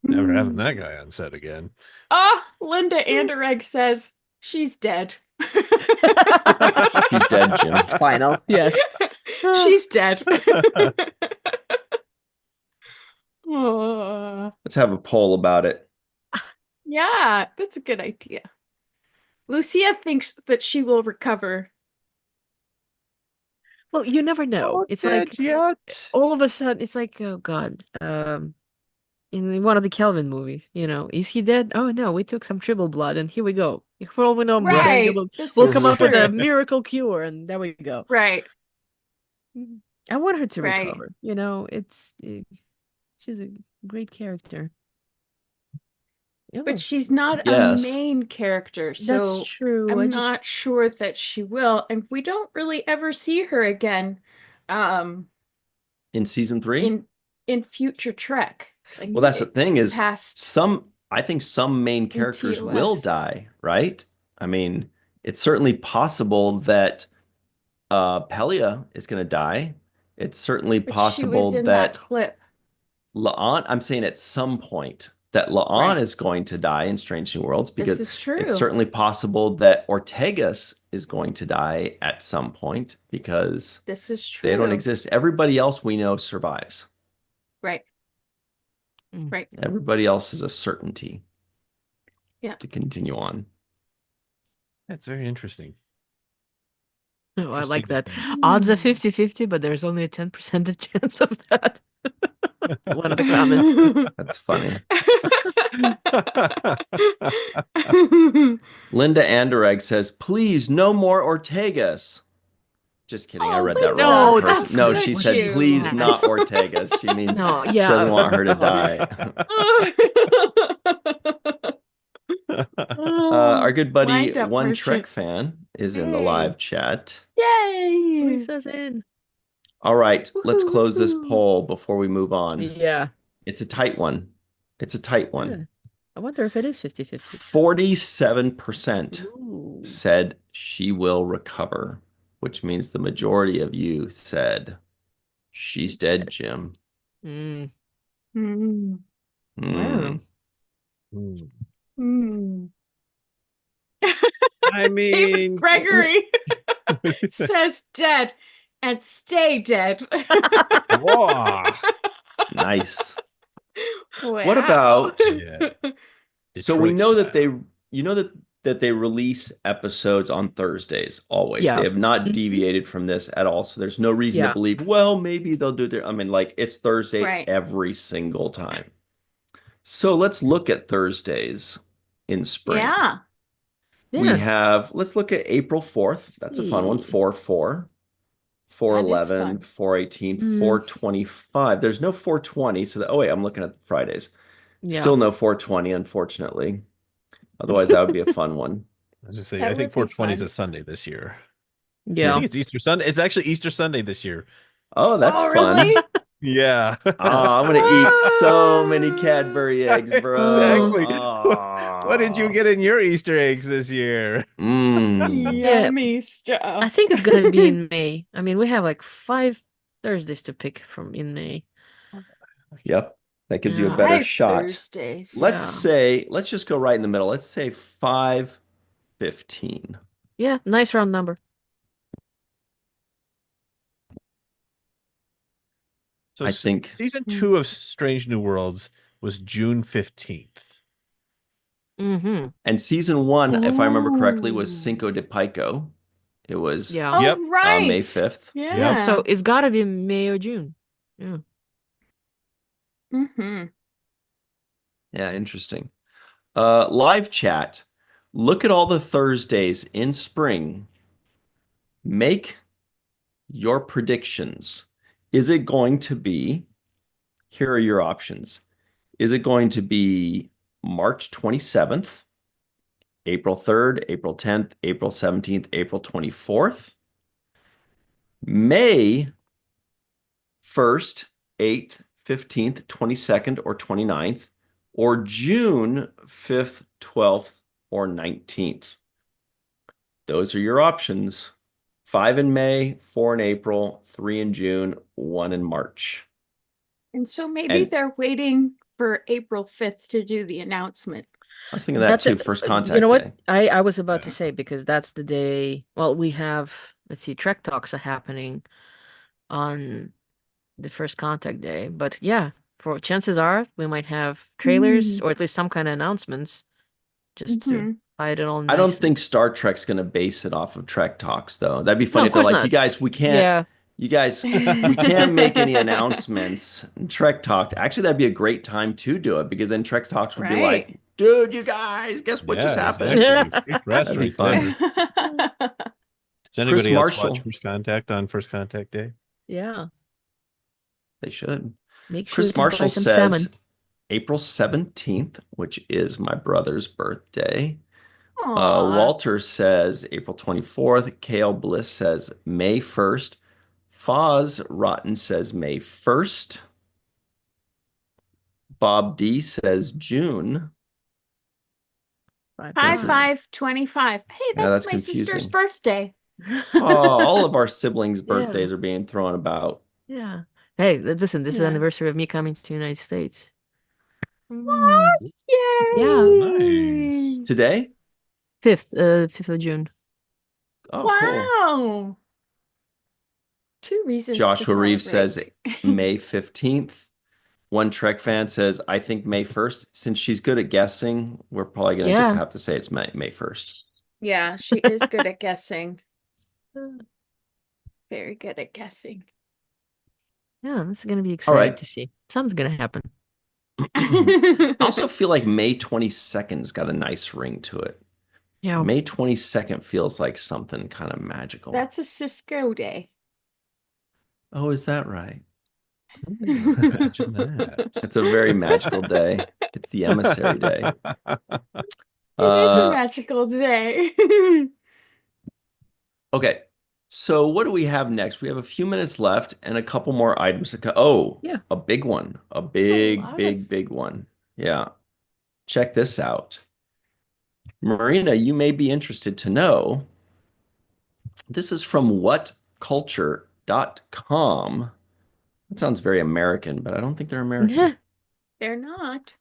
Never having that guy on set again. Ah, Linda Anderegg says she's dead. He's dead, Jim. It's final. Yes. She's dead. Oh, Let's have a poll about it. yeah, that's a good idea. Lucia thinks that she will recover. Well, you never know. Not It's dead like yet. all of a sudden, it's like, oh God. In one of the Kelvin movies, is he dead? Oh no, we took some triple blood, and here we go. For all we know, Daniel Right. will This will is come up with a true. miracle cure, and there we go. Right. I want her to Right. recover. She's a great character. But she's not a Yes. main character, That's so true. I'm not sure that she will. And we don't really ever see her again In season 3? in future Trek. Like, Well, that's the thing is past I think some main characters will TOS. die, right? I mean, it's certainly possible that Pelia is going to die. It's certainly But she was possible in that that clip. La'an, I'm saying at some point that La'an Right. is going to die in Strange New Worlds because This is true. it's certainly possible that Ortegas is going to die at some point because This is true. they don't exist. Everybody else we know survives. Right. Mm. Right. Everybody else is a certainty. Yeah. To continue on. That's very interesting. Oh, I like that. Interesting. Odds are 50-50, but there's only a 10% chance of that. One of the comments. That's funny. Linda Anderegg says, please, no more Ortegas. Just kidding. I Oh, read that Linda, wrong. No, Person. No, she that's said, cute. please, not Ortegas. She means No, she yeah. doesn't want her to die. Our good buddy, Wind up One merchant. Trek fan, is in the Hey. live chat. Yay! Lisa's in. All right, let's Woohoo, close this woohoo. poll before we move on. Yeah. It's a tight one. It's a tight Yeah. one. I wonder if it is 50-50. 47% Ooh. said she will recover, which means the majority of you said she's dead, Jim. Mm. Mm. I don't know. Mm. Mm. I David mean, Gregory says dead and stay dead. Whoa. Nice. Wow. What about Yeah. so we Detroit know that style. that they release episodes on Thursdays always. Yeah. They have not Mhm. deviated from this at all. So there's no reason to Yeah. believe, well, maybe they'll do their I mean, like it's Thursday Right. every single time. So let's look at Thursdays in spring. Yeah. We Yeah. have let's look at April 4th. That's a fun one. See. 4/4. That is 4/11, fun. 4/18, Mm. 4/25. There's no 4/20. So oh wait, I'm looking at the Fridays. Yeah. Still no 4/20, unfortunately. Otherwise, that would be a fun one. I was just saying, That I think would be 420 is fun. a Sunday this year. I Yeah. think it's Easter Sunday. It's actually Easter Sunday this year. Oh, that's Oh, fun. really? Yeah. Oh, I'm gonna eat so many Cadbury eggs, bro. Exactly. Oh. What did you get in your Easter eggs this year? Mm. Yeah. Yummy stuff. I think it's gonna be in May. I mean, we have like 5 Thursdays to pick from in May. Yep. That gives you a Yeah. better 5 shot. Thursdays. Let's just go right in the middle. Let's say 5:15. Yeah, nice round number. So I think, season 2 of Strange New Worlds was June 15th. Mm-hmm. and season 1, if I remember correctly, was Oh. Cinco de Pico. It was Yeah. Yep. Oh, right. May 5th. Yeah, so Yeah. it's gotta be May or June. Yeah. Mm-hmm. Yeah, interesting. Live chat. Look at all the Thursdays in spring. Make your predictions. Is it going to be, here are your options. Is it going to be March 27th, April 3rd, April 10th, April 17th, April 24th, May 1st, 8th, 15th, 22nd, or 29th, or June 5th, 12th, or 19th? Those are your options. 5 in May, 4 in April, 3 in June, 1 in March. And so maybe And they're waiting for April 5th to do the announcement. I was thinking that That's too, it. first You know contact what? day. I was about to Yeah. say because that's the day. Well, we have, let's see, Trek Talks are happening on the first contact day. But yeah, for chances are we might have trailers or at least some kind of announcements just to Mm-hmm. hide it all I don't nicely. think Star Trek's going to base it off of Trek Talks, though. That'd be No, funny of if they're course like, not. Yeah. you guys, we can't make any announcements. And Trek Talk, actually, that'd be a great time to do it because then Trek Talks would be like, Right. dude, you guys, guess what just Yeah, happened? exactly. Free press That'd be right fun. there. Does Chris anybody else watch Marshall, First Contact on First Contact Day? Yeah. they should. Make sure Chris to buy Marshall some says salmon. April 17th, which is my brother's birthday. Aw. Walter says April 24th. Kale Bliss says May 1st. Foz Rotten says May 1st. Bob D says June. 5 This is 5 25. Hey, Yeah, that's that's my sister's confusing. birthday. Oh, all of our siblings' Yeah. birthdays are being thrown about. Yeah. Hey, listen, this is the Yeah. anniversary of me coming to the United States. What? Yeah. Oh, nice. Yay! Today? 5th of June. Oh, cool. Wow. 2 reasons to Joshua Reeves says celebrate. May 15th. One Trek fan says, I think May 1st. Since she's good at guessing, we're probably going to just Yeah. have to say it's May 1st. Yeah, she is good at guessing. Very good at guessing. Yeah, this is gonna be All exciting right. to see. Something's gonna happen. I also feel like May 22nd's got a nice ring to it. Yeah. May 22nd feels like something kind of magical. That's a Cisco day. Oh, is that right? Imagine that. It's a very magical day. It's the emissary day. It is a Uh, magical day. okay. So what do we have next? We have a few minutes left and a couple more items to Oh, Yeah. a big one. A There's a big, lot big, of- big one. Yeah. Check this out. Marina, you may be interested to know. This is from whatculture.com. That sounds very American, but I don't think they're American. They're not.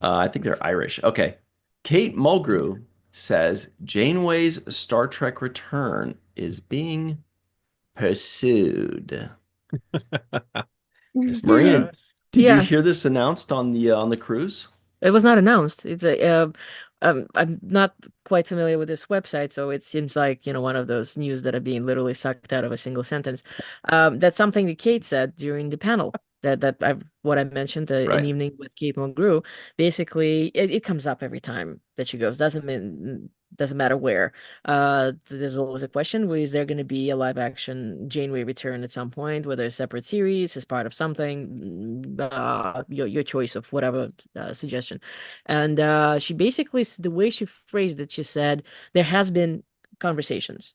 I think they're Irish. Okay. Kate Mulgrew says Janeway's Star Trek return is being pursued. Marina, did you Yeah. hear this announced on the cruise? It was not announced. It's a I'm not quite familiar with this website, so it seems like, one of those news that are being literally sucked out of a single sentence. That's something that Kate said during the panel what I mentioned, an Right. evening with Kate Mulgrew. Basically, it comes up every time that she goes. Doesn't matter where. There's always a question: is there going to be a live action Janeway return at some point, whether a separate series as part of something? Your choice of whatever suggestion. And she basically, the way she phrased it, she said there has been conversations.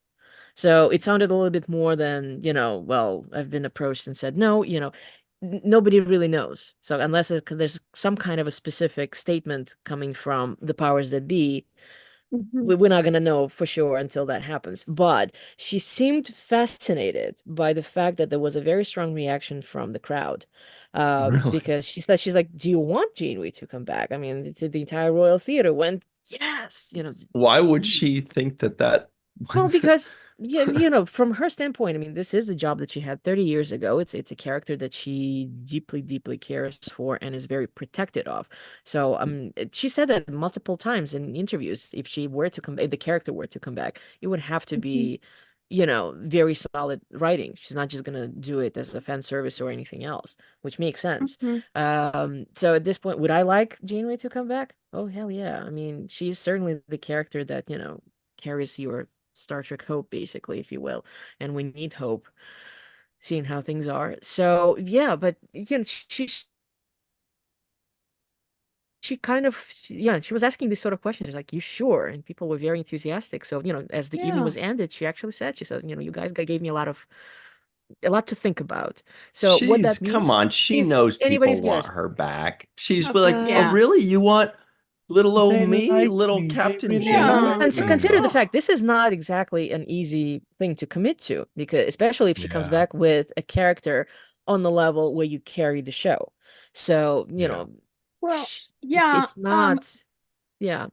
So it sounded a little bit more than, well, I've been approached and said no, nobody really knows. So unless there's some kind of a specific statement coming from the powers that be, Mhm. we're not gonna know for sure until that happens. But she seemed fascinated by the fact that there was a very strong reaction from the crowd, Really? because she said she's like, "Do you want Janeway to come back?" I mean, the entire Royal Theater went, "Yes," Why would she think that that Well, was? because yeah, from her standpoint, I mean, this is a job that she had 30 years ago. It's a character that she deeply, deeply cares for and is very protected of. So, she said that multiple times in interviews. If she were to come, if the character were to come back, it would have to Mhm. be, very solid writing. She's not just gonna do it as a fan service or anything else, which makes sense. Mhm. So at this point, would I like Janeway to come back? Oh, hell yeah. I mean, she's certainly the character that, carries your Star Trek hope, basically, if you will. And we need hope, seeing how things are. So yeah, but she kind of yeah, she was asking these sort of questions, like, "You sure?" And people were very enthusiastic. So, as the evening Yeah. was ended, she said, "You guys gave me a lot to think about." So what that Come means on, she is knows people anybody's want guess. her back. She's like, oh, Yeah. Uh, really? You want little old They me, like little me. They Captain really Well, like Yeah. and so Janeway? consider me. the Oh, fact this is not exactly an easy thing to commit to, because especially if she comes Yeah. back with a character on the level where you carry the show. So, Yeah. Well, it's yeah. it's not, yeah.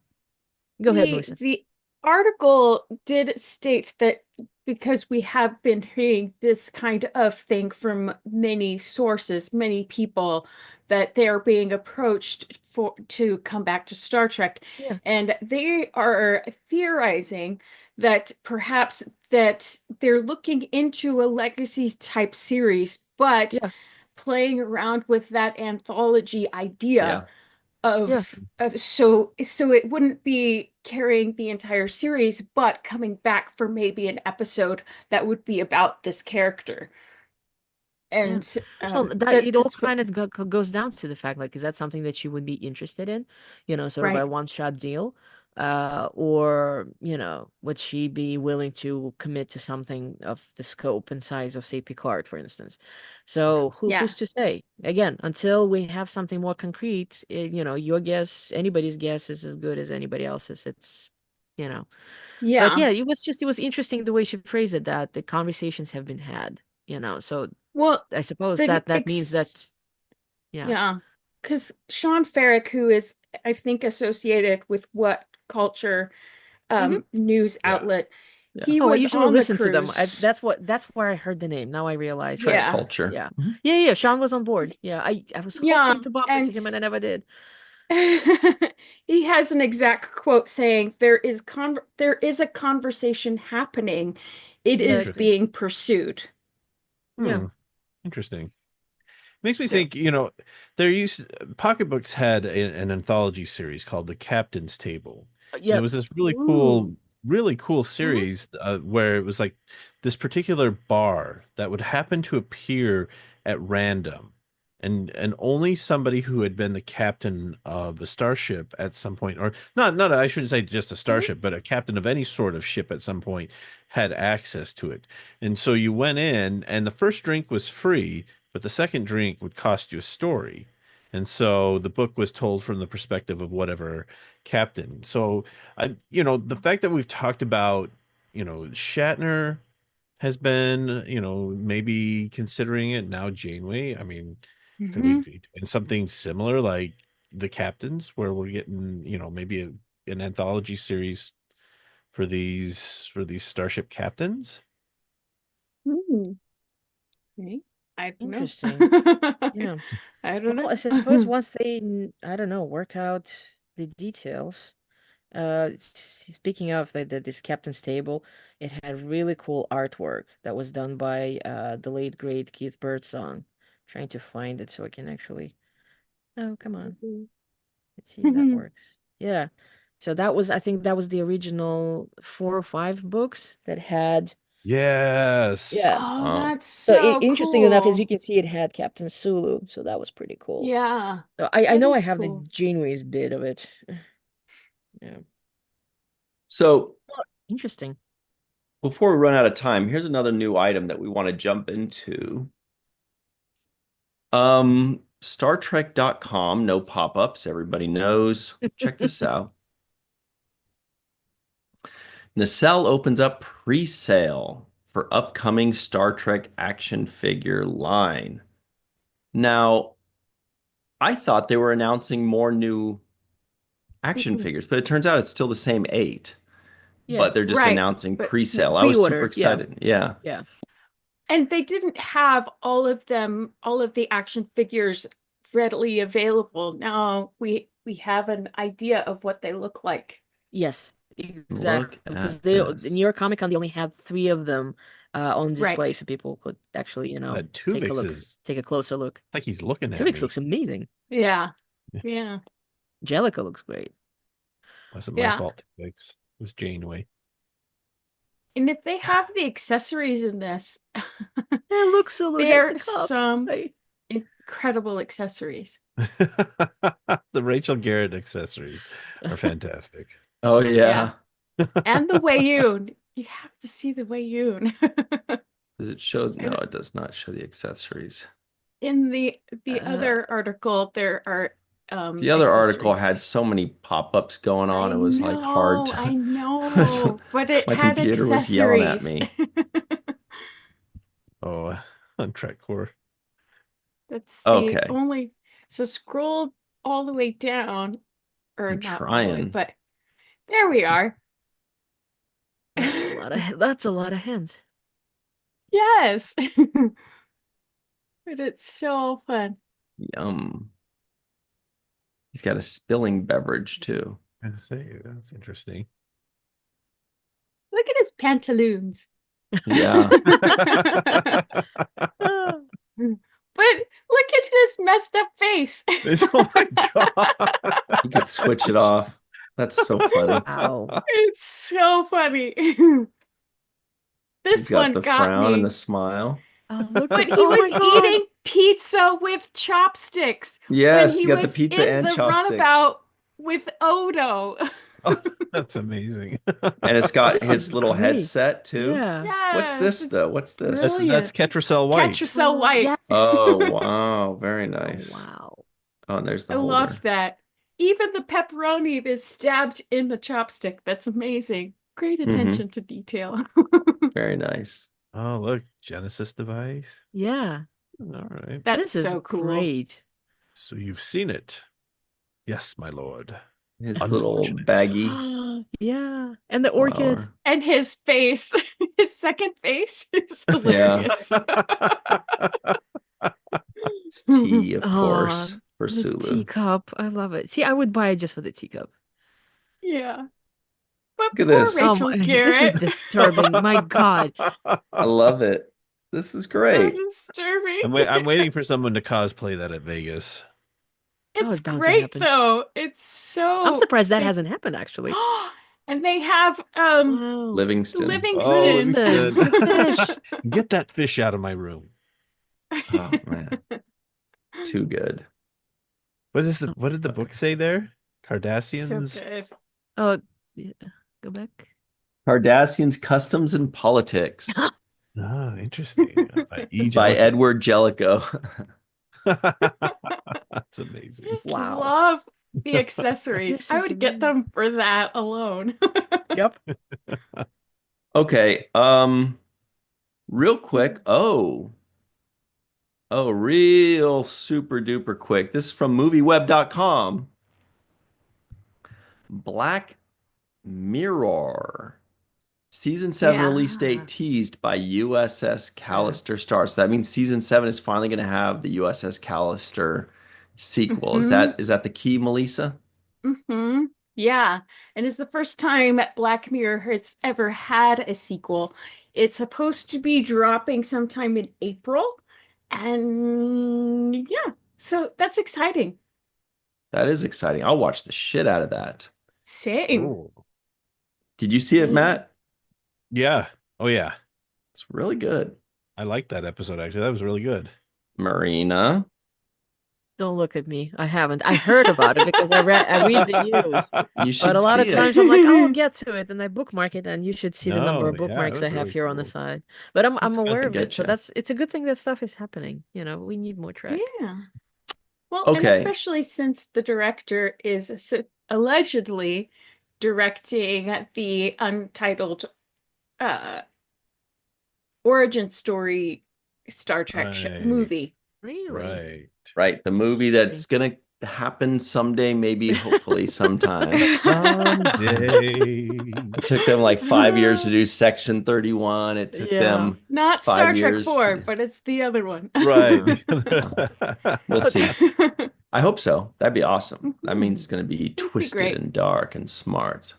Go ahead, Melissa. The article did state that because we have been hearing this kind of thing from many sources, many people, that they are being approached for to come back to Star Trek, Yeah, and they are theorizing that perhaps that they're looking into a legacy type series, but yeah, playing around with that anthology idea yeah. yeah. so it wouldn't be carrying the entire series, but coming back for maybe an episode that would be about this character. Yeah. And Well, that it all that's what, kind of goes down to the fact, like, is that something that you would be interested in? Sort of a right. one-shot deal? Or, would she be willing to commit to something of the scope and size of, say, Picard, for instance? So Yeah. who's to say? Again, until we have something more concrete, your guess, anybody's guess is as good as anybody else's. You know. But Yeah. yeah, it was interesting the way she phrased it, that the conversations have been had, so Well, I suppose the that means that, ex yeah. yeah, because Sean Ferrick, who is, I think, associated with What Culture Hmm. news Yeah. outlet, Yeah. he Oh, I was usually on the listen to them. cruise. That's where I heard the name. Now I realize Trek that. Yeah. culture. Yeah, Mhm. yeah, yeah. Sean was on board. Yeah, I was Yeah. hoping to bump into And him, and I never did. he has an exact quote saying there is a conversation happening. It Yeah, is being pursued. yeah, Hmm. Interesting. Makes me so think, there used pocketbooks had an anthology series called The Captain's Table. And it yeah. was this Ooh. really cool Hmm. series where it was like this particular bar that would happen to appear at random. And only somebody who had been the captain of a starship at some point, or not I shouldn't say just a Hmm. starship, but a captain of any sort of ship at some point had access to it. And so you went in and the first drink was free, but the second drink would cost you a story. And so the book was told from the perspective of whatever captain. So the fact that we've talked about, Shatner has been, maybe considering it now, Janeway. I mean, could we Hmm. be doing something similar like the captains, where we're getting, maybe an anthology series for these starship captains? Hmm. Okay. I don't know. Interesting. Yeah. I don't Well, I know. suppose once they, I don't know, work out the details. Speaking of this captain's table, it had really cool artwork that was done by the late great Keith Birdsong. Trying to find it so I can actually. Oh, come on. Let's see if that works. Yeah. So I think that was the original 4 or 5 books that had. Yes. Yeah. Oh, Wow. that's So so interesting enough, as you cool. can see, it had Captain Sulu. So that was pretty cool. Yeah, So I that know I is have the cool. Janeway's bit of it. Yeah. So Well, interesting. before we run out of time, here's another new item that we want to jump into. StarTrek.com, no pop-ups, everybody knows. Check this out. Nacelle opens up pre-sale for upcoming Star Trek action figure line. Now, I thought they were announcing more new action Mm-mm. figures, but it turns out it's still the same 8. Yeah. But they're just Right. announcing But pre-sale. I was super Pre-order. Yeah. excited. Yeah. Yeah. and they didn't have all of them, all of the action figures readily available. Now we have an idea of what they look like. Yes. Look Exactly. Because at the New this. York Comic Con, they only had 3 of them on display, Right. so people could actually, That take a Tuvix look, is take a closer look. like he's looking at Tuvix me. looks amazing. Yeah. Yeah. Yeah. Jellica looks great. Wasn't my Yeah. fault. Tuvix. It was Janeway. And if they have the accessories in this, Yeah, look, Sulu, here's there the are cup. some Hey. incredible accessories. The Rachel Garrett accessories are fantastic. Oh yeah. And the Wayoon. You have to see the Wayoon. Does it show? No, And it does not show the accessories. in the Uh, other article, there are The other article had accessories. so many pop-ups going on. I It was like hard know, to. I know, but it My had computer was yelling at accessories. me. Oh, on Trek Core. That's the Okay, only. So scroll all the way down, or I'm not all the way, trying. but there we are. that's a lot of hands. Yes. But it's so fun. Yum. He's got a spilling beverage too. I say that's interesting. Look at his pantaloons. Yeah. Ah, But look at his messed up face. Oh my god. You could switch it off. That's so funny. Wow. It's so funny. He's This got one the got frown and me. the smile. Oh, look But at, he oh was my God. eating pizza with chopsticks when Yes, he you got the was pizza in and the chopsticks. runabout with Odo. Oh, that's amazing. And it's got This his is little great. headset too. Yeah. What's Yes, this it's though? What's this? That's brilliant. Ketracel White. Ketracel White. Yes. Oh, wow. Very Oh, nice. wow. Oh, and there's the I holder. love that. Even the pepperoni is stabbed in the chopstick. That's amazing. Great attention to detail. Very nice. Oh, look, Genesis device. Yeah. All right. That's This is so cool. great. So you've seen it. Yes, my lord. His little Unfortunate. baggy Yeah. And the orchid. flower. And his face, his second face is Yeah. hilarious. It's tea, of Aw, course, for the Sulu. teacup. I love it. See, I would buy it just for the teacup. Yeah. But Look at poor this. Rachel This is Garrett. disturbing. My God. I love it. This is So great. disturbing. I'm waiting for someone to cosplay that at Vegas. Oh, It's it's bound to great happen. though. It's so I'm surprised that they- hasn't happened, actually. And they have Wow. Livingston. Livingston. Livingston, the fish. Get that fish out of my room. Oh, man. Too good. What did the book say there? So Cardassians? good. Oh, yeah. Go back. Cardassians, Customs and Politics Oh, interesting. By E. by Jellicoe. Edward Jellicoe. That's amazing. Just Wow. love the accessories. This I is would get them for that alone. Yep. Okay. Real quick. Oh, real super duper quick. This is from movieweb.com. Black Mirror. Season 7 release Yeah. date teased by USS Callister Star. So that means season 7 is finally going to have the USS Callister sequel. Is Mhm. that the key, Melissa? Mm-hmm. Yeah. And it's the first time Black Mirror has ever had a sequel. It's supposed to be dropping sometime in April. And yeah, so that's exciting. That is exciting. I'll watch the shit out of that. Same. Oh. Did you see it, Same. Matt? Yeah. Oh, yeah. It's really good. I liked that episode, actually. That was really good. Marina. Don't look at me. I haven't. I heard about it because I read the news. You should But a lot of see it. times I'm like, oh, I'll get to it, and I bookmark it, and you should see the number No, of yeah, it bookmarks I was have really here on the cool. side. But I'm It's good aware to of it, so get ya. it's a good thing that stuff is happening. We need more track. Yeah. Well, and Okay. especially since the director is allegedly directing the untitled origin story Star Trek Right. movie. Really? Right. Right. The movie that's going to happen someday, maybe, hopefully, sometime. Someday. It took them like 5 years to do Section 31. It took Yeah. them Not 5 Star Trek years 4, to... but it's the other one. Right. We'll see. I hope so. That'd be awesome. That means it's going to be That'd be twisted great. and dark and smart.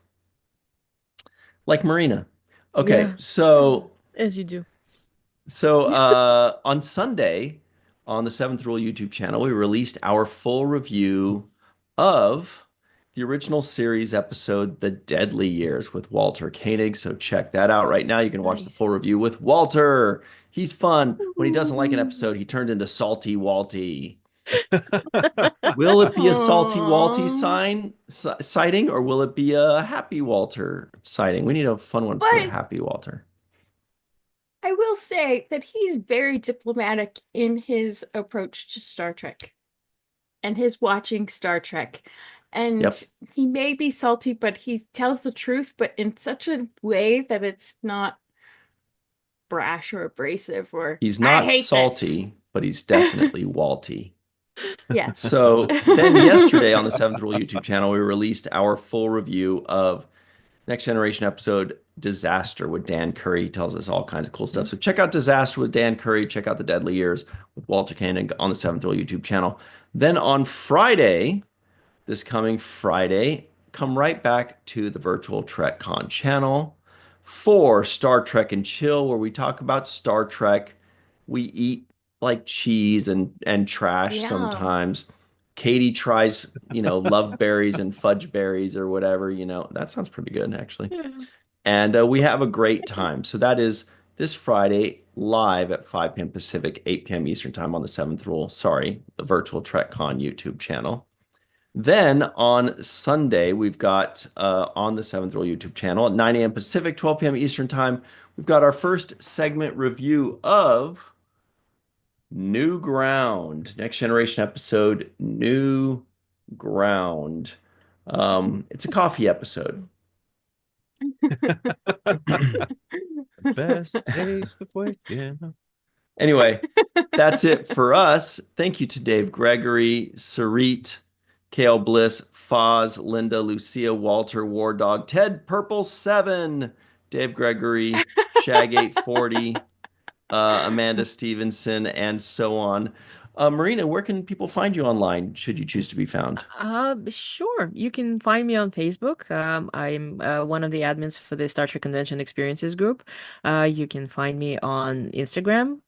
Like Marina. Okay, Yeah. so As you do. on Sunday on the Seventh Rule YouTube channel, we released our full review of the original series episode, The Deadly Years, with Walter Koenig. So check that out right now. You can watch the Nice. full review with Walter. He's fun. When he doesn't like an episode, he turns into Salty Walty. Will it be a Salty Walty sighting, or will it be a Happy Walter sighting? We need a fun one for But Happy Walter. I will say that he's very diplomatic in his approach to Star Trek and his watching Star Trek. And Yep. he may be salty, but he tells the truth, but in such a way that it's not brash or abrasive or He's I not hate salty, but he's definitely Walty. this. Yes. So then yesterday on the Seventh Rule YouTube channel, we released our full review of Next Generation episode Disaster with Dan Curry. He tells us all kinds of cool stuff. So check out Disaster with Dan Curry. Check out The Deadly Years with Walter Koenig on the Seventh Rule YouTube channel. Then on Friday, this coming Friday, come right back to the Virtual TrekCon channel for Star Trek and Chill, where we talk about Star Trek. We eat like cheese and trash Yeah. sometimes. Katie tries, love berries and fudge berries or whatever, that sounds pretty good actually. Yeah. And we have a great time. So that is this Friday live at 5 p.m. Pacific, 8 p.m. Eastern time on the Seventh Rule. Sorry, the Virtual TrekCon YouTube channel. Then on Sunday, we've got on the Seventh Rule YouTube channel at 9 a.m. Pacific, 12 p.m. Eastern time, we've got our first segment review of New Ground, Next Generation episode, New Ground. It's a coffee episode. Best taste of waking. Anyway, that's it for us. Thank you to Dave Gregory, Sarit, Kale Bliss, Foz, Linda, Lucia, Walter, War Dog, Ted Purple 7, Dave Gregory, Shag 840, Amanda Stevenson, and so on. Marina, where can people find you online should you choose to be found? Sure. You can find me on Facebook. I'm one of the admins for the Star Trek Convention Experiences group. You can find me on Instagram.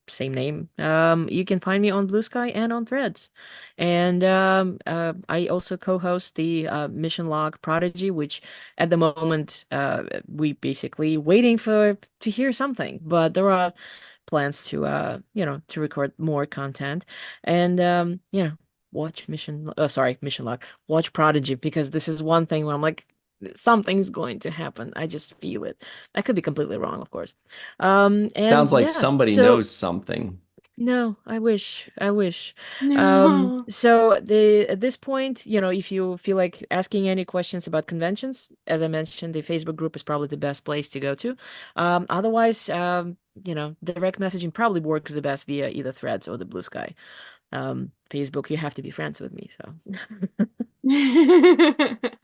Same name. You can find me on Blue Sky and on Threads. And I also co-host the Mission Log Prodigy, which at the moment we basically waiting to hear something, but there are plans to to record more content and watch Mission Log, watch Prodigy, because this is one thing where I'm like, something's going to happen. I just feel it. I could be completely wrong, of course. And Sounds like yeah, somebody so knows something. no, I wish. I wish. No. So at this point, if you feel like asking any questions about conventions, as I mentioned, the Facebook group is probably the best place to go to. Otherwise, direct messaging probably works the best via either Threads or the Blue Sky. Facebook, you have to be friends with me, so.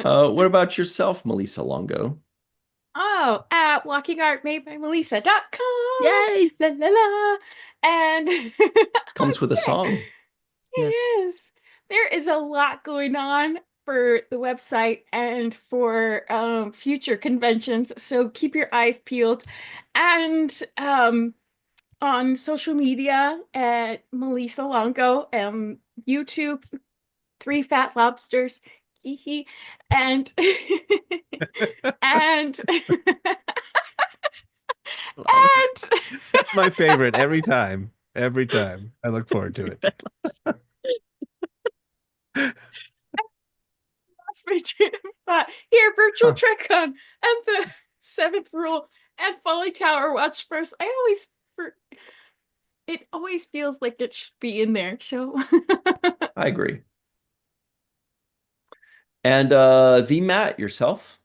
What about yourself, Melissa Longo? Oh, at walkingartmadebymelissa.com. Yay! La la la. And Comes with a song. Yes. Yes. There is a lot going on for the website and for future conventions. So keep your eyes peeled. And on social media at Melissa Longo, YouTube, Three Fat Lobsters, and and and That's my favorite every time. Every time. I look forward to it. that's my dream. But here, Virtual TrekCon and the Seventh Rule and Folly Tower watch first. It always feels like it should be in there. So I agree. And the Matt, yourself?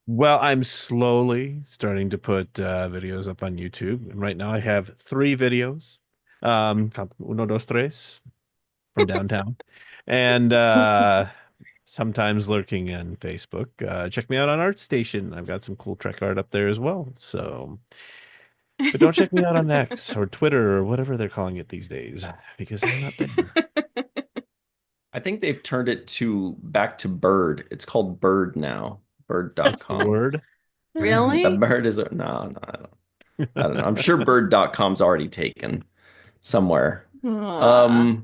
Well, I'm slowly starting to put videos up on YouTube, and right now I have 3 videos. Uno, dos, tres from downtown, and sometimes lurking on Facebook. Check me out on ArtStation. I've got some cool Trek art up there as well. So, but don't check me out on X or Twitter or whatever they're calling it these days, because I'm not there. I think they've turned it to back to Bird. It's called Bird now. That's the Bird.com. word. The Really? Bird is no, I don't know. I'm sure Bird.com's already taken somewhere. Aw.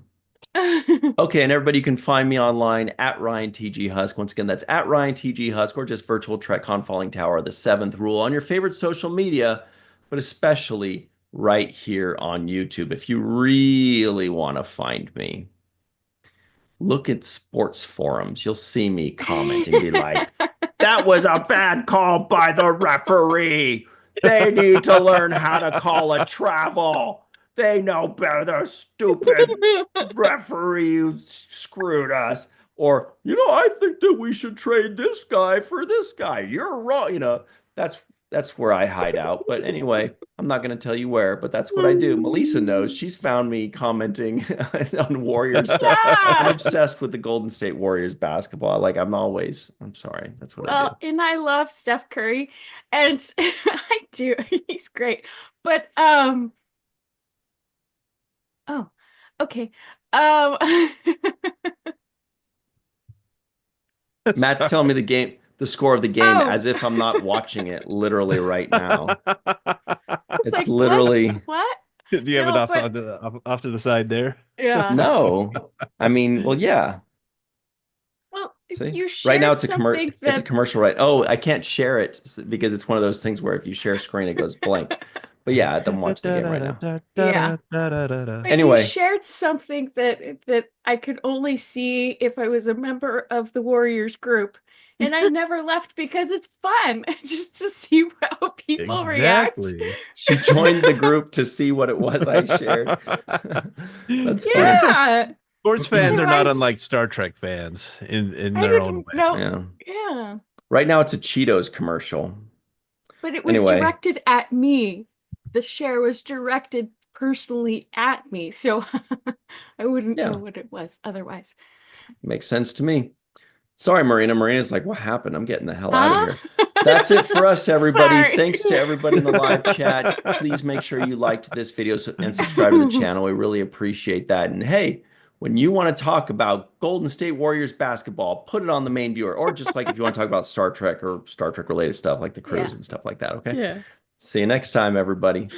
Okay, and everybody, you can find me online at Ryan TG Husk. Once again, that's at Ryan TG Husk or just virtual TrekCon Falling Tower, the 7th rule on your favorite social media, but especially right here on YouTube. If you really want to find me, look at sports forums. You'll see me comment and be like, that was a bad call by the referee. They need to learn how to call a travel. They know better. They're stupid referee who screwed us. Or, I think that we should trade this guy for this guy. You're wrong. That's where I hide out. But anyway, I'm not going to tell you where, but that's what I do. Melissa knows. She's found me commenting on Warriors stuff. I'm Yeah. obsessed with the Golden State Warriors basketball. Like I'm sorry. That's what I do. Well, and I love Steph Curry, and I do. He's great. But oh, okay. Um Matt's telling me the score of the game oh, as if I'm not watching it literally right now. it's It's like literally what? Do you have it No, off, but off to the side there? yeah. no. I mean, well, yeah. Well, See, you right now shared something it's a that commercial, right? Oh, I can't share it because it's one of those things where if you share screen, it goes blank. But yeah, I'm watching the game right now. yeah. But you Anyway, shared something that I could only see if I was a member of the Warriors group. And I never left because it's fun just to see how people react. Exactly. she joined the group to see what it was I shared. That's funny. Yeah. Sports fans are not Otherwise, unlike Star Trek fans in I their own didn't way. know. Yeah. Yeah. Right now it's a Cheetos commercial. But it was Anyway, directed at me. The share was directed personally at me. So I wouldn't know yeah, what it was otherwise. makes sense to me. Sorry, Marina. Marina's like, what happened? I'm getting the hell out of Huh? here. That's it for us, everybody. Sorry. Thanks to everybody in the live chat. Please make sure you liked this video and subscribe to the channel. We really appreciate that. And hey, when you want to talk about Golden State Warriors basketball, put it on the main viewer, or just like if you want to talk about Star Trek or Star Trek related stuff like the cruise Yeah. and stuff like that. Okay. Yeah. See you next time, everybody.